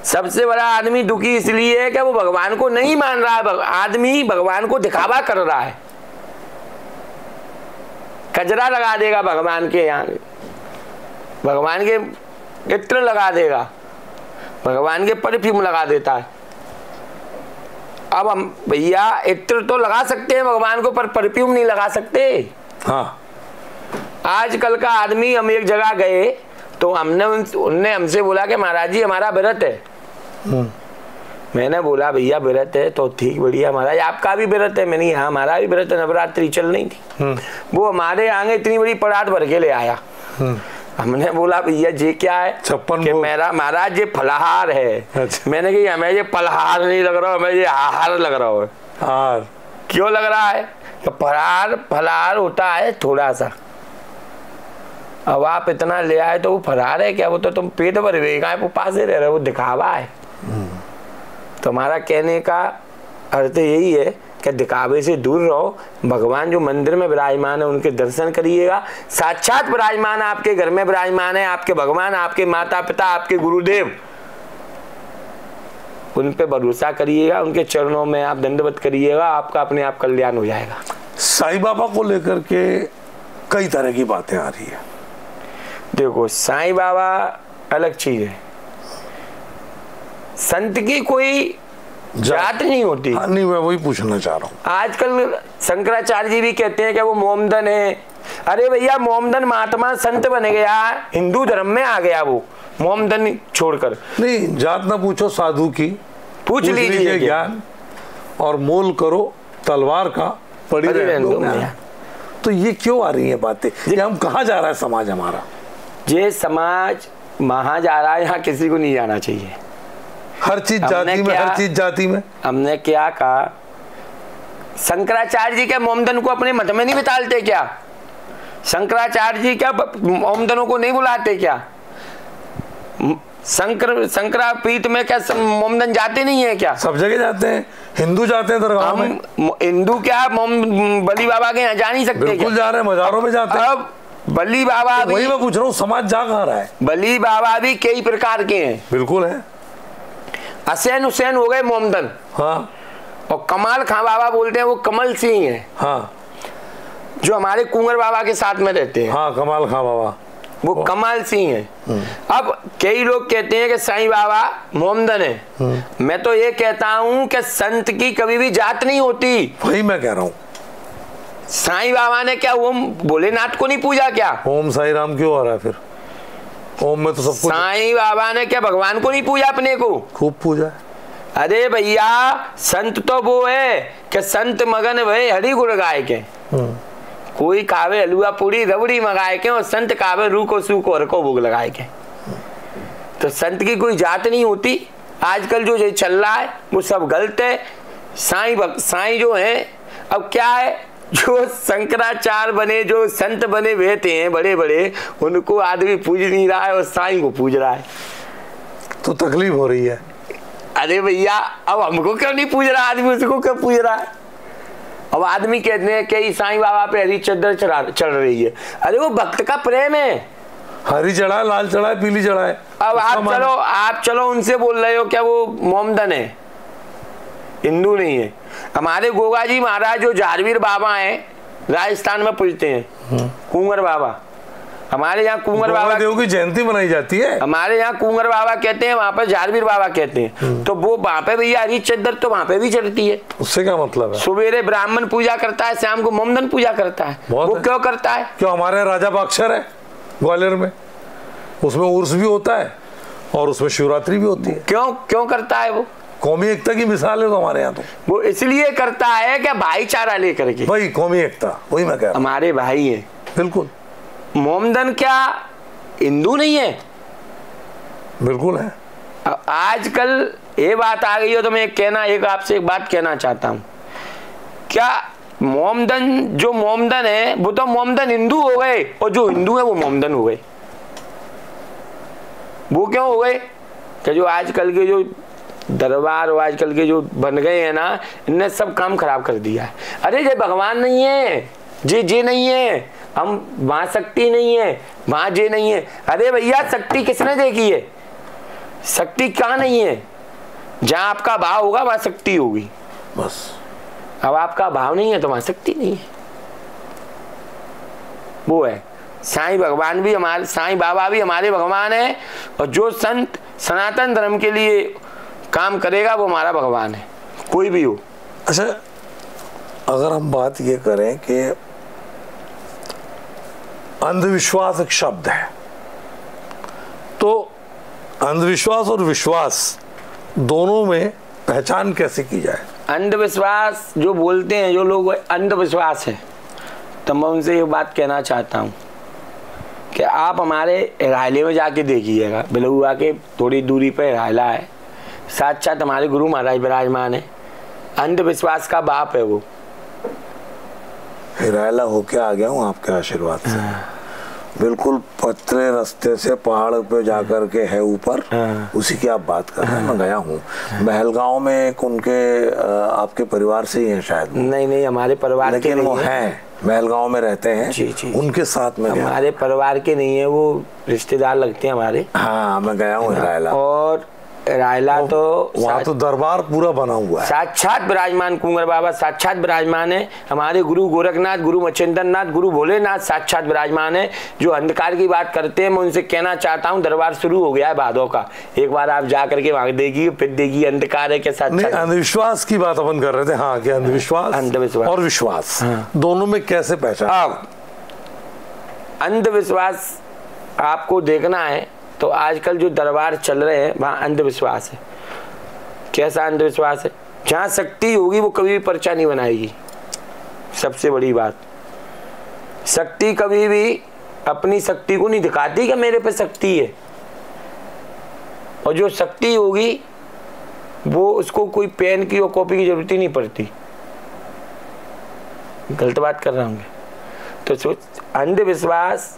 सबसे बड़ा आदमी दुखी इसलिए है कि वो भगवान को नहीं मान रहा है। आदमी भगवान को दिखावा कर रहा है। कजरा लगा देगा भगवान के यहाँ, भगवान के इत्र लगा देगा, भगवान के परफ्यूम लगा देता है। अब हम भैया इत्र तो लगा सकते हैं भगवान को, पर परफ्यूम नहीं लगा सकते। हाँ। आजकल का आदमी, हम एक जगह गए तो उनने हमसे बोला कि महाराज जी हमारा व्रत है। मैंने बोला भैया व्रत है तो ठीक, बढ़िया महाराज, आपका भी व्रत है? मैंने हाँ हमारा भी व्रत है, नवरात्रि चल रही थी। वो हमारे आगे इतनी बड़ी परात भर के ले आया। हमने बोला भैया ये क्या है? 56 मेरा महाराज ये फलाहार है। अच्छा। मैंने कहा हमें ये फलाहार नहीं लग रहा, हमें ये आहार लग रहा है। हार क्यों लग रहा है? तो फलाहार होता है थोड़ा सा। अब आप इतना ले आए तो वो फलाहार है क्या? वो तो तुम पेट भर गए, वो पास रह रहे, वो दिखावा है। तो हमारा कहने का अर्थ यही है कि दिखावे से दूर रहो। भगवान जो मंदिर में विराजमान है उनके दर्शन करिएगा। साक्षात विराजमान आपके घर में विराजमान है, आपके भगवान, आपके माता पिता, आपके गुरुदेव। उन पे भरोसा करिएगा, उनके चरणों में आप दंडवत करिएगा, आपका अपने आप कल्याण हो जाएगा। साईं बाबा को लेकर के कई तरह की बातें आ रही है। देखो साईं बाबा अलग चीज है। संत की कोई जात नहीं होती। हाँ, नहीं मैं वही पूछना चाह रहा हूँ। आजकल शंकराचार्य जी भी कहते हैं कि वो मोमदन है। अरे भैया मोमदन महात्मा संत बन गया, हिंदू धर्म में आ गया, वो मोमदन छोड़कर। नहीं जात ना पूछो साधु की, पूछ लीजिए ज्ञान, और मोल करो तलवार का पड़ी रहे। तो ये क्यों आ रही है बातें? हम कहाँ जा रहा है समाज हमारा? ये समाज वहां जा रहा है, यहाँ किसी को नहीं जाना चाहिए। हर चीज जाति में, हर चीज जाति में। हमने क्या कहा? शंकराचार्य जी के मोमदन को अपने मठ में नहीं बितालते क्या? शंकराचार्य जी क्या मोमदनों को नहीं बुलाते क्या? शंकरापीठ में क्या मोमदन जाते नहीं है क्या? सब जगह जाते हैं। हिंदू जाते हैं दरगाह में। हिंदू क्या बली बाबा के यहाँ जा नहीं सकते? बिल्कुल जा रहे हैं, मजारों में जाते हैं। अब बली बाबा भी, वही मैं पूछ रहा हूँ, समाज जा कहाँ रहा है? बली बाबा भी कई प्रकार के हैं। बिल्कुल है। हसैन हुसैन हो गए मोमदन। हाँ। और कमाल खां बाबा बोलते हैं, वो कमल सिंह है। हाँ। जो हमारे कुंवर बाबा के साथ में रहते हैं। हाँ, कमाल खां बाबा। वो कमाल सिंह है। अब कई लोग कहते हैं कि साईं बाबा मोमदन है, मैं तो ये कहता हूं कि संत की कभी भी जात नहीं होती। वही मैं कह रहा हूँ, साईं बाबा ने क्या ओम भोलेनाथ को नहीं पूजा क्या? ओम साई राम क्यों आ रहा है फिर? ओम में तो सब कुछ। साईं बाबा ने क्या भगवान को नहीं पूजा अपने को? खूब पूजा है। अरे भैया संत तो वो है कि संत मगन भय हरि गुण गाय के। कोई कावे हलुआ पूरी रबड़ी मंगाए के और संत कावे रू को सू को को भोग लगाए के। तो संत की कोई जात नहीं होती। आजकल जो चल रहा है वो सब गलत है। साईं जो है, अब क्या है, जो शंकराचार्य बने, जो संत बने बैठे हैं बड़े बड़े, उनको आदमी पूज नहीं रहा है और साईं को पूज रहा है, तो तकलीफ हो रही है। अरे भैया अब हमको क्यों नहीं पूज रहा आदमी, उसको क्यों पूज रहा है? अब आदमी कहते हैं कि साईं बाबा पे हरी चद्दर चढ़ रही है। अरे वो भक्त का प्रेम है। हरी चढ़ाए, लाल चढ़ाए, पीली चढ़ाए। अब आप चलो उनसे बोल रहे हो क्या वो मोमदन है, हिंदू नहीं है। हमारे गोगा जी महाराज जो जारवीर बाबा हैं, राजस्थान में पूजते हैं, कुंवर बाबा। हमारे यहाँ कुंवर बाबा देव की जयंती मनाई जाती है। हमारे यहाँ कुंवर बाबा कहते हैं, वहाँ पर जारवीर बाबा कहते हैं। तो वो वहाँ पे भैया हरी चद्दर तो वहाँ पे भी चढ़ती है। उससे क्या मतलब है? सवेरे ब्राह्मण पूजा करता है, शाम को मोमदन पूजा करता है। वो क्यों करता है? क्यों? हमारे राजा बाक्षर है ग्वालियर में, उसमें उर्स भी होता है और उसमें शिवरात्रि भी होती है। क्यों करता है वो? कौमी एकता की मिसाल है तो हमारे यहाँ। तो वो इसलिए करता है क्या भाईचारा लेकर के। भाई कौमी एकता, वही मैं कह रहा हूँ। हमारे भाई है बिल्कुल। मोमदन क्या हिंदू नहीं है? बिल्कुल है। आजकल ये बात आ गई हो तो मैं एक आपसे एक बात कहना चाहता हूँ। क्या जो मोमदन है वो तो मोमदन हिंदू हो गए, और जो हिंदू है वो मोमदन हो गए। वो क्यों हो गए? कि जो आजकल के जो दरबार और आजकल के जो बन गए हैं ना, इनने सब काम खराब कर दिया है। अरे ये भगवान नहीं है, जे नहीं है, हम वहां शक्ति नहीं है, वहां जे नहीं है। अरे भैया शक्ति किसने देखी है? शक्ति कहाँ नहीं है? जहां आपका भाव होगा वहां शक्ति होगी बस। अब आपका भाव नहीं है तो वहां शक्ति नहीं है। वो है साईं भगवान भी हमारे, साईं बाबा भी हमारे भगवान है, और जो संत सनातन धर्म के लिए काम करेगा वो हमारा भगवान है, कोई भी हो। अच्छा, अगर हम बात ये करें कि अंधविश्वास एक शब्द है, तो अंधविश्वास और विश्वास दोनों में पहचान कैसे की जाए? अंधविश्वास जो बोलते हैं जो लोग, अंधविश्वास है, तो मैं उनसे ये बात कहना चाहता हूँ कि आप हमारे रायले में जाके देखिएगा, बिलहुआ के थोड़ी दूरी पे रायला है, साथ साथ हमारे गुरु महाराज विराजमान है। अंधविश्वास का बाप है वो। रायला होके आ गया हूँ आपके आशीर्वाद से। बिल्कुल पतले रास्ते से पहाड़ पे जाकर के है ऊपर, उसी की आप बात कर रहे हैं। मैं गया हूँ महलगांव में, एक उनके आपके परिवार से ही है शायद। नहीं हमारे परिवार के नहीं, वो हैं महलगांव में रहते हैं। जी। उनके साथ में हमारे परिवार के नहीं है, वो रिश्तेदार लगते हैं हमारे। हाँ, मैं गया हूँ रायला। और रायला तो वहाँ तो दरबार पूरा बना हुआ है। साक्षात विराजमान कुंवर बाबा साक्षात विराजमान है। हमारे गुरु गोरखनाथ, गुरु मच्छिंद्र नाथ, गुरु भोलेनाथ साक्षात विराजमान है। जो अंधकार की बात करते हैं, मैं उनसे कहना चाहता हूँ दरबार शुरू हो गया है भादों का, एक बार आप जा करके वहां देखिए, फिर देखिए अंधकार है के साथ। नहीं, अंधविश्वास की बात अपन कर रहे थे। हाँ, क्या अंधविश्वास और विश्वास दोनों में कैसे पहचान? अंधविश्वास आपको देखना है तो आजकल जो दरबार चल रहे हैं वहाँ अंधविश्वास है। कैसा अंधविश्वास है? जहाँ शक्ति होगी वो कभी भी पर्चा नहीं बनाएगी। सबसे बड़ी बात, शक्ति कभी भी अपनी शक्ति को नहीं दिखाती कि मेरे पे शक्ति है, और जो शक्ति होगी वो उसको कोई पेन की और कॉपी की जरूरत ही नहीं पड़ती। गलत बात कर रहा हूँ? तो अंधविश्वास,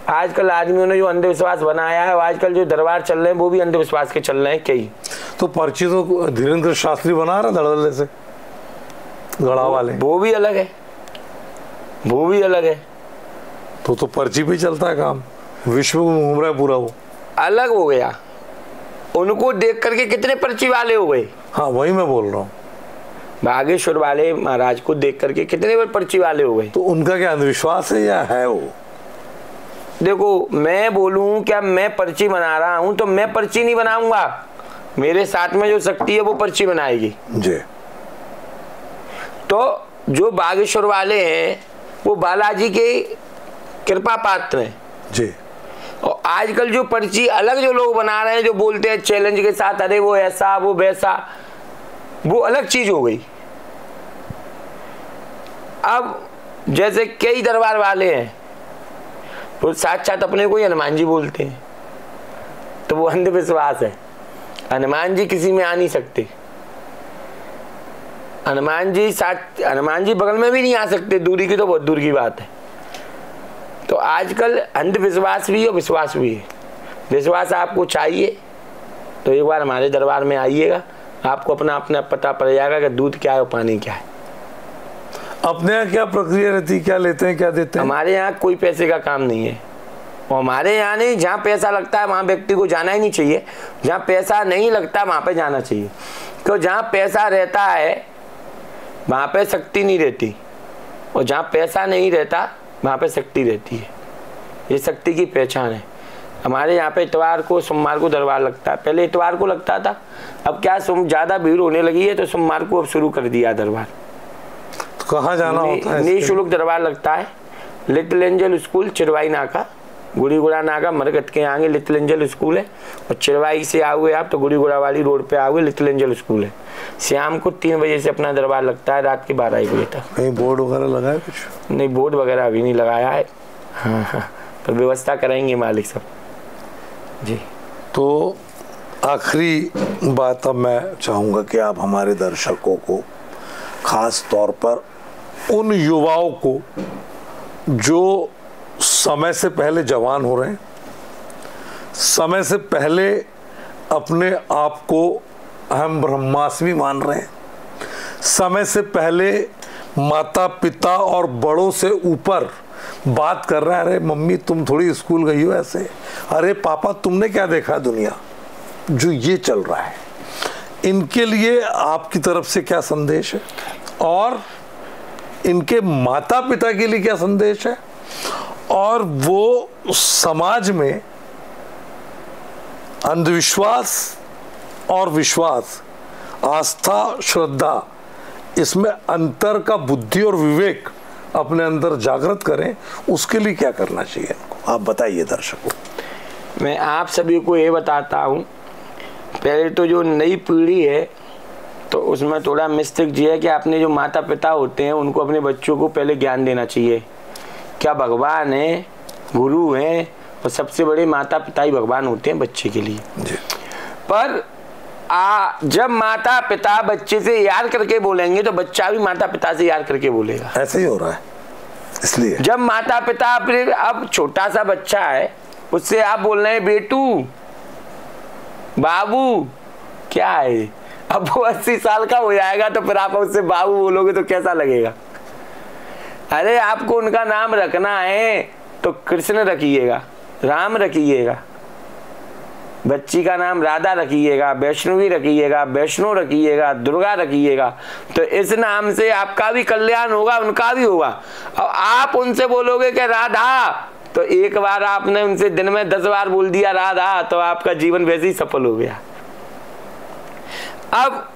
आजकल आदमियों ने जो अंधविश्वास बनाया है, आजकल जो दरबार चल रहे हैं वो भी अंधविश्वास के चल रहे हैं कई। तो पर्ची तो धीरेन्द्र शास्त्री बना रहा धड़ल्ले से, गड़ा वाले, वो भी अलग है, वो भी अलग है। तो पर्ची पे चलता है काम, विश्व में घूम रहा है पूरा। वो अलग हो गया, उनको देख करके कितने पर्ची वाले हो गए। हाँ, वही मैं बोल रहा हूँ, बागेश्वर वाले महाराज को देख करके कितने पर्ची वाले हो गए। तो उनका क्या अंधविश्वास है या है? वो देखो, मैं बोलूं क्या मैं पर्ची बना रहा हूं, तो मैं पर्ची नहीं बनाऊंगा, मेरे साथ में जो शक्ति है वो पर्ची बनाएगी जी। तो जो बागेश्वर वाले हैं वो बालाजी के कृपा पात्र हैं जी। और आजकल जो पर्ची अलग जो लोग बना रहे हैं, जो बोलते हैं चैलेंज के साथ, अरे वो ऐसा वो वैसा, वो अलग चीज हो गई। अब जैसे कई दरबार वाले हैं वो साक्षात अपने को ही हनुमान जी बोलते हैं, तो वो अंधविश्वास है। हनुमान जी किसी में आ नहीं सकते, हनुमान जी बगल में भी नहीं आ सकते, दूरी की तो बहुत दूर की बात है। तो आजकल अंधविश्वास भी है, विश्वास भी है। विश्वास आपको चाहिए तो एक बार हमारे दरबार में आइएगा, आपको अपना अपना पता पड़ जाएगा कि दूध क्या है और पानी क्या है। अपने यहाँ क्या प्रक्रिया रहती है, क्या लेते हैं क्या देते हैं? हमारे यहाँ कोई पैसे का काम नहीं है, और हमारे यहाँ नहीं, जहाँ पैसा लगता है वहाँ व्यक्ति को जाना ही नहीं चाहिए, जहाँ पैसा नहीं लगता वहाँ पे जाना चाहिए। क्योंकि जहाँ पैसा रहता है वहाँ पे शक्ति नहीं रहती, और जहाँ पैसा नहीं रहता वहाँ पे शक्ति रहती है। ये शक्ति की पहचान है। हमारे यहाँ पे इतवार को सोमवार को दरबार लगता है, पहले इतवार को लगता था, अब क्या ज़्यादा भीड़ होने लगी है तो सोमवार को अब शुरू कर दिया दरबार। तो कहाँ जाना होता है? निःशुल्क दरबार लगता है, लिटिल एंजल स्कूल चिरवाई नाका, गुड़ीगुड़ा नाका मरकट के आगे लिटिल एंजल स्कूल है, और चिरवाई से आओगे आप तो गुड़ीगुड़ा वाली रोड पे आओगे, लिटिल एंजल स्कूल है। शाम को 3 बजे से अपना दरबार लगता है, रात के 12-1 बजे तक। कहीं बोर्ड वगैरह लगा है कुछ? नहीं, बोर्ड वगैरह अभी नहीं लगाया है। हाँ, तो व्यवस्था कराएंगे मालिक सब जी। तो आखिरी बात अब मैं चाहूँगा कि आप हमारे दर्शकों को, खास तौर पर उन युवाओं को जो समय से पहले जवान हो रहे हैं, समय से पहले अपने आप को अहम ब्रह्मास्मि मान रहे हैं, समय से पहले माता पिता और बड़ों से ऊपर बात कर रहे हैं, अरे मम्मी तुम थोड़ी स्कूल गई हो ऐसे, अरे पापा तुमने क्या देखा दुनिया, जो ये चल रहा है, इनके लिए आपकी तरफ से क्या संदेश है और इनके माता पिता के लिए क्या संदेश है, और वो समाज में अंधविश्वास और विश्वास, आस्था श्रद्धा, इसमें अंतर का बुद्धि और विवेक अपने अंदर जागृत करें, उसके लिए क्या करना चाहिए इनको, आप बताइए दर्शकों। मैं आप सभी को ये बताता हूँ, पहले तो जो नई पीढ़ी है तो उसमें थोड़ा मिस्टेक ये है कि अपने जो माता पिता होते हैं उनको अपने बच्चों को पहले ज्ञान देना चाहिए, क्या भगवान है, गुरु हैं, और सबसे बड़े माता पिता ही भगवान होते हैं बच्चे के लिए जी। पर जब माता पिता बच्चे से याद करके बोलेंगे तो बच्चा भी माता पिता से याद करके बोलेगा। ऐसे ही हो रहा है, इसलिए जब माता पिता अपने, अब छोटा सा बच्चा है उससे आप बोल रहे हैं बेटू बाबू क्या है, अब वो 80 साल का हो जाएगा तो फिर आप उससे बाबू बोलोगे तो कैसा लगेगा। अरे आपको उनका नाम रखना है तो कृष्ण रखिएगा, राम रखिएगा, बच्ची का नाम राधा रखिएगा, वैष्णवी रखिएगा, वैष्णो रखिएगा, दुर्गा रखिएगा, तो इस नाम से आपका भी कल्याण होगा, उनका भी होगा। और आप उनसे बोलोगे कि राधा, तो एक बार आपने उनसे दिन में 10 बार बोल दिया राधा, तो आपका जीवन वैसे ही सफल हो गया। अब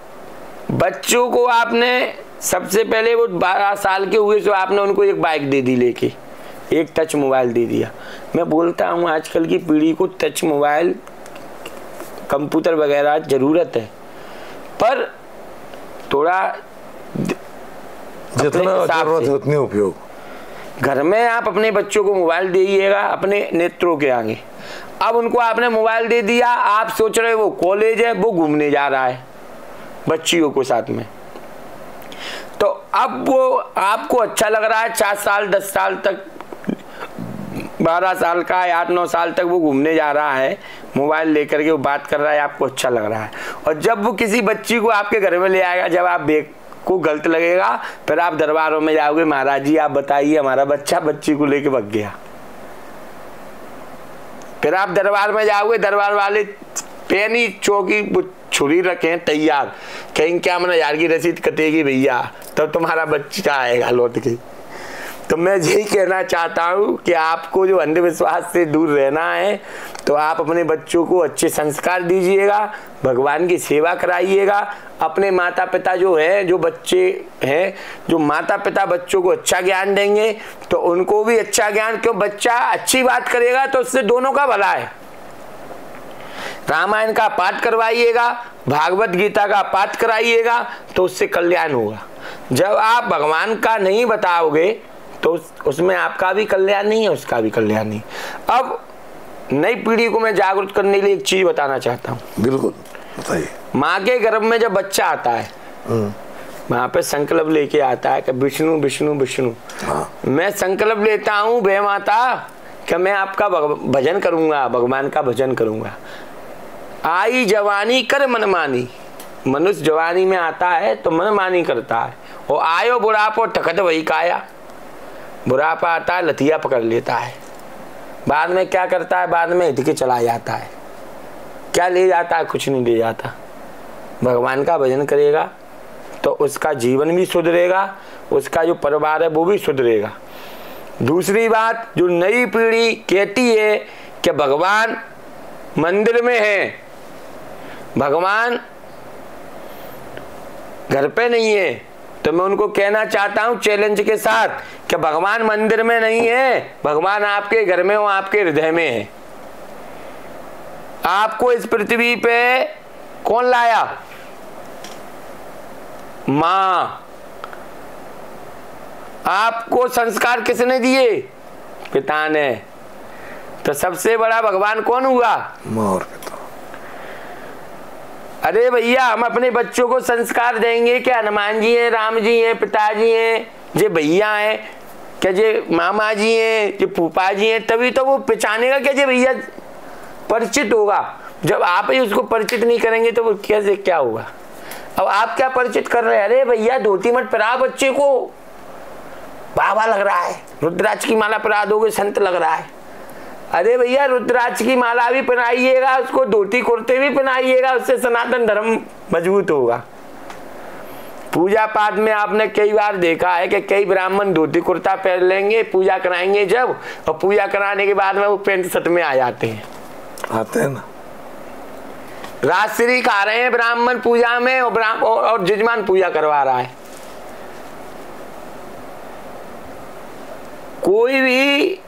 बच्चों को आपने सबसे पहले वो 12 साल के हुए तो आपने उनको एक बाइक दे दी लेके, एक टच मोबाइल दे दिया। मैं बोलता हूँ आजकल की पीढ़ी को टच मोबाइल कंप्यूटर वगैरह ज़रूरत है, पर थोड़ा जितना जरूरत है उतनी उपयोग। घर में आप अपने बच्चों को मोबाइल दीजिएगा अपने नेत्रों के आगे। अब उनको आपने मोबाइल दे दिया, आप सोच रहे वो कॉलेज है, वो घूमने जा रहा है बच्चियों को साथ में, तो अब वो आपको अच्छा लग रहा है 4 साल 10 साल तक, 12 साल का 8-9 साल तक वो घूमने जा रहा है, मोबाइल लेकर के वो बात कर रहा है, आपको अच्छा लग रहा है। और जब वो किसी बच्ची को आपके घर में ले आएगा, जब आप को गलत लगेगा, फिर आप दरबारों में जाओगे, महाराज जी आप बताइए हमारा बच्चा बच्ची को लेके भाग गया। फिर आप दरबार में जाओगे, दरबार वाले पेनी चौकी छुरी रखे तैयार, कहीं क्या मन 1000 की रसीद कटेगी भैया, तब तुम्हारा बच्चा आएगा लौट के। तो मैं यही कहना चाहता हूँ कि आपको जो अंधविश्वास से दूर रहना है तो आप अपने बच्चों को अच्छे संस्कार दीजिएगा, भगवान की सेवा कराइएगा। अपने माता पिता जो है, जो बच्चे हैं, जो माता पिता बच्चों को अच्छा ज्ञान देंगे तो उनको भी अच्छा ज्ञान, क्यों बच्चा अच्छी बात करेगा तो उससे दोनों का भला है। रामायण का पाठ करवाइएगा, भागवत गीता का पाठ कराइएगा तो उससे कल्याण होगा। जब आप भगवान का नहीं बताओगे तो उसमें आपका भी कल्याण नहीं है, उसका भी कल्याण नहीं। अब नई पीढ़ी को मैं जागरूक करने के लिए एक चीज बताना चाहता हूँ। बिल्कुल बताइए। माँ के गर्भ में जब बच्चा आता है वहां पे संकल्प लेके आता है कि विष्णु विष्णु विष्णु। मैं संकल्प लेता हूँ वे माता कि मैं आपका भजन करूंगा, भगवान का भजन करूंगा। आई जवानी कर मनमानी, मनुष्य जवानी में आता है तो मनमानी करता है, और आयो बुढ़ापो ठकत वही काया। बुढ़ापा आता है, लतिया पकड़ लेता है, बाद में क्या करता है, बाद में हित के चला जाता है। क्या ले जाता है? कुछ नहीं ले जाता। भगवान का भजन करेगा तो उसका जीवन भी सुधरेगा, उसका जो परिवार है वो भी सुधरेगा। दूसरी बात, जो नई पीढ़ी कहती है कि भगवान मंदिर में है, भगवान घर पे नहीं है, तो मैं उनको कहना चाहता हूं चैलेंज के साथ कि भगवान मंदिर में नहीं है, भगवान आपके घर में हो, आपके हृदय में है। आपको इस पृथ्वी पे कौन लाया? मां। आपको संस्कार किसने दिए? पिता ने। तो सबसे बड़ा भगवान कौन हुआ? मां और पिता। अरे भैया, हम अपने बच्चों को संस्कार देंगे कि हनुमान जी हैं, राम जी हैं, पिताजी हैं, जे भैया हैं, क्या जे मामा जी हैं, जे फूफा जी हैं, तभी तो वो पहचानेगा क्या जे भैया परिचित होगा। जब आप ही उसको परिचित नहीं करेंगे तो वो कैसे क्या होगा। अब आप क्या परिचित कर रहे हैं? अरे भैया धोती मत पहना बच्चे को, बाबा लग रहा है, रुद्राक्ष की माला पहना दोगे संत लग रहा है। अरे भैया रुद्राक्ष की माला भी पहनाइएगा, उसको धोती कुर्ते भी पहनाइएगा, उससे सनातन धर्म मजबूत होगा। पूजा पाठ में आपने कई बार देखा है कि कई ब्राह्मण धोती कुर्ता पहन लेंगे, पूजा कराएंगे जब, और पूजा कराने के बाद में वो पेंट शर्ट में आ जाते हैं। आते हैं ना। राजश्री खा रहे हैं ब्राह्मण पूजा में, और जजमान पूजा करवा रहा है। कोई भी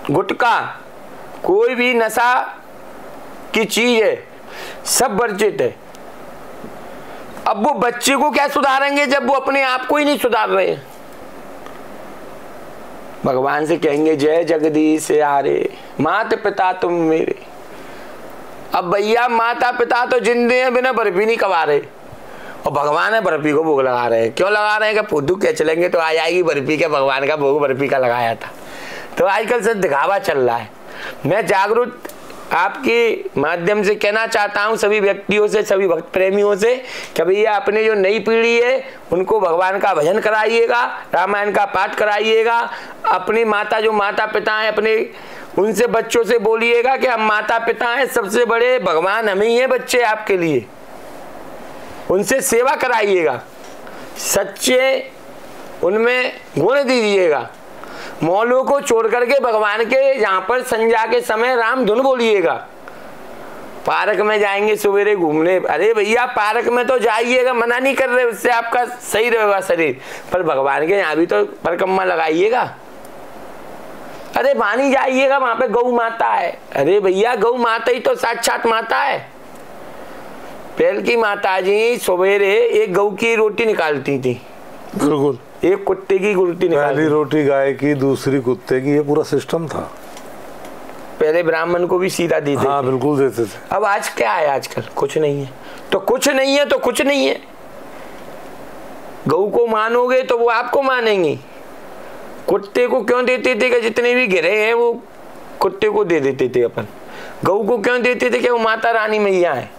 गुटखा, कोई भी नशा की चीज है, सब वर्जित है। अब वो बच्चे को क्या सुधारेंगे जब वो अपने आप को ही नहीं सुधार रहे। भगवान से कहेंगे जय जगदीश आरे, माता पिता तुम मेरे। अब भैया माता पिता तो जिंदे हैं, बिना बर्फी नहीं कमा रहे, और भगवान है बर्फी को भोग लगा रहे हैं। क्यों लगा रहे हैं? कि फुद्दू क्या चलेंगे तो आ जाएगी बर्फी के, भगवान का भोग बर्फी का लगाया था। तो आजकल से दिखावा चल रहा है। मैं जागरूक आपके माध्यम से कहना चाहता हूं सभी व्यक्तियों से, सभी भक्त प्रेमियों से कि भैया अपने जो नई पीढ़ी है उनको भगवान का भजन कराइएगा, रामायण का पाठ कराइएगा। अपनी माता जो माता पिता हैं अपने उनसे बच्चों से बोलिएगा कि हम माता पिता हैं, सबसे बड़े भगवान हम ही हैं बच्चे आपके लिए। उनसे सेवा कराइएगा, सच्चे उनमें गुण दीजिएगा। मौलों को छोड़ करके भगवान के यहाँ पर संध्या के समय राम धुन बोलिएगा। पार्क में जाएंगे सवेरे घूमने, अरे भैया पार्क में तो जाइएगा, मना नहीं कर रहे, उससे आपका सही रहेगा शरीर, पर भगवान के यहाँ भी तो परिक्रमा लगाइएगा। अरे वानी जाइएगा, वहां पे गौ माता है। अरे भैया गौ माता ही तो साक्षात माता है। पहल की माता जी सवेरे एक गौ की रोटी निकालती थी, बिल्कुल एक कुत्ते की रोटी निकालती। पहली रोटी गाय की, दूसरी कुत्ते की, ये पूरा सिस्टम था। पहले ब्राह्मण को भी सीधा देते। हाँ बिल्कुल देते थे। अब आज क्या है? आजकल कुछ नहीं है, तो कुछ नहीं है तो कुछ नहीं है। गौ को मानोगे तो वो आपको मानेंगी। कुत्ते को क्यों देते थे कि जितने भी गिरे हैं वो कुत्ते को दे देते थे अपन। गौ को क्यों देते थे कि वो माता रानी मैया है,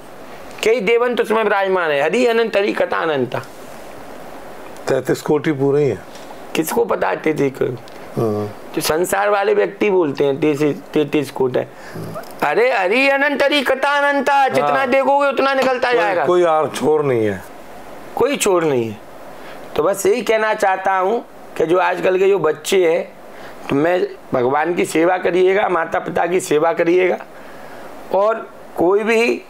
कई देवंत उसमें विराजमान है। हरि अनंत हरि कथा अनंता, 33 कोटि पूरे ही है। किसको पता है? जो संसार वाले व्यक्ति बोलते हैं 33 कोट है। अरे हरि अनंत हरि कथा अनंता, जितना देखोगे उतना निकलता जाएगा। कोई और छोर नहीं है, कोई छोर नहीं है। तो बस यही कहना चाहता हूं कि जो आजकल के जो बच्चे हैं, तो मैं भगवान की सेवा करिएगा, माता पिता की सेवा करिएगा, और कोई भी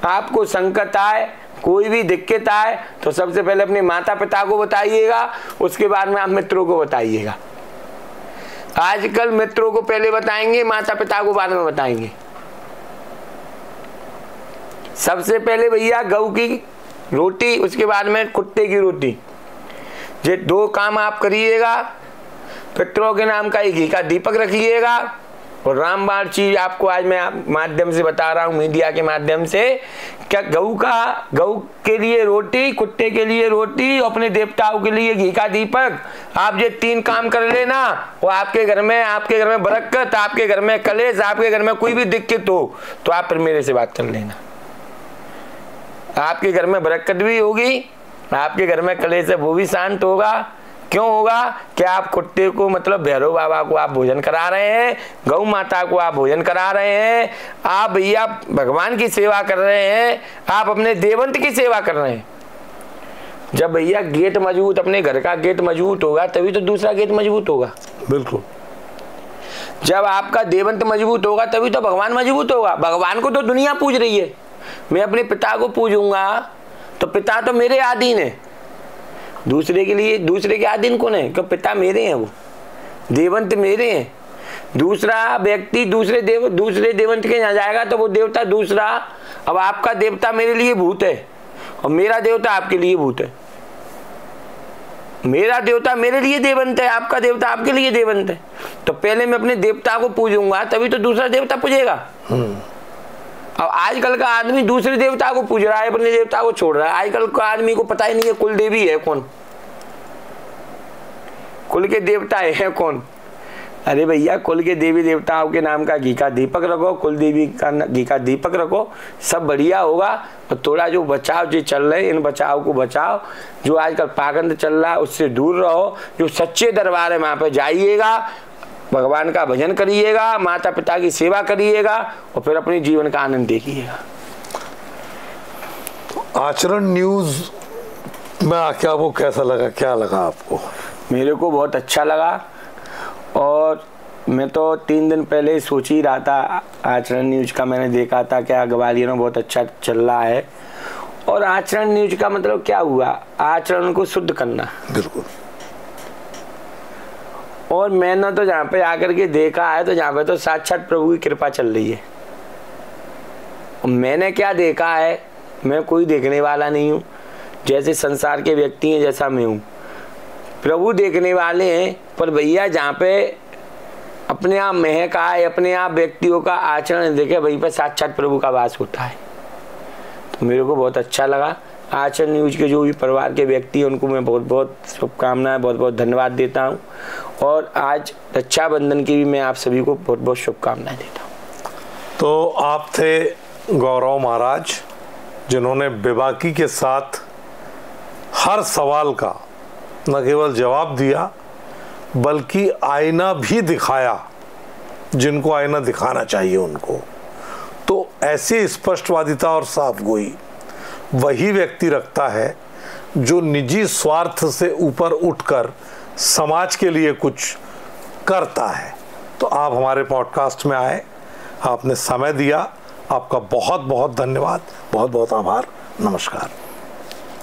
आपको संकट आए, कोई भी दिक्कत आए तो सबसे पहले अपने माता पिता को बताइएगा, उसके बाद में आप मित्रों को बताइएगा। आजकल मित्रों को पहले बताएंगे, माता पिता को बाद में बताएंगे। सबसे पहले भैया गऊ की रोटी, उसके बाद में कुत्ते की रोटी, ये 2 काम आप करिएगा। पितरों के नाम का एक घी का दीपक रखिएगा। और रामबाण चीज आपको आज मैं माध्यम से बता रहा हूँ, मीडिया के माध्यम से, क्या गऊ के लिए रोटी, कुत्ते के लिए रोटी, अपने देवताओं के लिए घी का दीपक, आप ये 3 काम कर लेना, वो आपके घर में बरकत, आपके घर में कलेश, आपके घर में कोई भी दिक्कत हो तो आप फिर मेरे से बात कर लेना। आपके घर में बरकत भी होगी, आपके घर में कलेश है वो भी शांत होगा। क्यों होगा कि आप कुत्ते को, मतलब भैरव बाबा को आप भोजन करा रहे हैं, गौ माता को आप भोजन करा रहे हैं, आप भैया भगवान की सेवा कर रहे हैं, आप अपने देवंत की सेवा कर रहे हैं। जब भैया गेट मजबूत, अपने घर का गेट मजबूत होगा तभी तो दूसरा गेट मजबूत होगा। बिल्कुल। जब आपका देवंत मजबूत होगा तभी तो भगवान मजबूत होगा। भगवान को तो दुनिया पूज रही है, मैं अपने पिता को पूजूंगा तो पिता तो मेरे आधीन है। दूसरे के आधीन कौन है? क्यों? पिता मेरे हैं, वो देवंत मेरे हैं। दूसरा व्यक्ति दूसरे देवंत के यहाँ जाएगा तो वो देवता दूसरा। अब आपका देवता मेरे लिए भूत है और मेरा देवता आपके लिए भूत है। मेरा देवता मेरे लिए देवंत है, आपका देवता आपके लिए देवंत है। तो पहले मैं अपने देवता को पूजूंगा तभी तो दूसरा देवता पूजेगा। अब आजकल का आदमी दूसरे देवता को पूज रहा है, अपने देवता को छोड़ रहा है। आजकल का आदमी को पता ही नहीं है कुल देवी है कौन, कुल के देवता है कौन। अरे भैया, कुल के देवी देवताओं के नाम का घी का दीपक रखो, कुल देवी का घी का दीपक रखो, सब बढ़िया होगा। और थोड़ा जो बचाव जो चल रहे हैं, इन बचाव को बचाओ। जो आजकल पाखंड चल रहा है उससे दूर रहो। जो सच्चे दरबार है वहां पे जाइएगा, भगवान का भजन करिएगा, माता पिता की सेवा करिएगा और फिर अपने जीवन का आनंद देखिएगा। आचरण न्यूज में आके आपको कैसा लगा, क्या लगा आपको? मेरे को बहुत अच्छा लगा और मैं तो 3 दिन पहले ही सोच ही रहा था। आचरण न्यूज का मैंने देखा था क्या ग्वालियर में बहुत अच्छा चल रहा है। और आचरण न्यूज का मतलब क्या हुआ? आचरण को शुद्ध करना। बिल्कुल। और मैंने तो जहाँ पे आकर के देखा है तो जहाँ पे तो साक्षात प्रभु की कृपा चल रही है। मैंने क्या देखा है, मैं कोई देखने वाला नहीं हूँ। जैसे संसार के व्यक्ति हैं जैसा मैं हूँ, प्रभु देखने वाले हैं। पर भैया जहाँ पे अपने आप महक आए, अपने आप व्यक्तियों का आचरण देखे, वहीं पर साक्षात प्रभु का वास होता है। तो मेरे को बहुत अच्छा लगा। आचरण न्यूज के जो भी परिवार के व्यक्ति हैं उनको मैं बहुत बहुत शुभकामनाएं, बहुत बहुत धन्यवाद देता हूं। और आज रक्षाबंधन की भी मैं आप सभी को बहुत बहुत शुभकामनाएं देता हूं। तो आप थे गौरव महाराज, जिन्होंने बेबाकी के साथ हर सवाल का न केवल जवाब दिया बल्कि आईना भी दिखाया, जिनको आईना दिखाना चाहिए उनको। तो ऐसी स्पष्टवादिता और साफगोई वही व्यक्ति रखता है जो निजी स्वार्थ से ऊपर उठकर समाज के लिए कुछ करता है। तो आप हमारे पॉडकास्ट में आए, आपने समय दिया, आपका बहुत बहुत धन्यवाद, बहुत बहुत आभार। नमस्कार।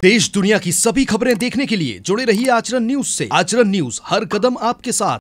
देश दुनिया की सभी खबरें देखने के लिए जुड़े रहिए आचरण न्यूज से। आचरण न्यूज, हर कदम आपके साथ।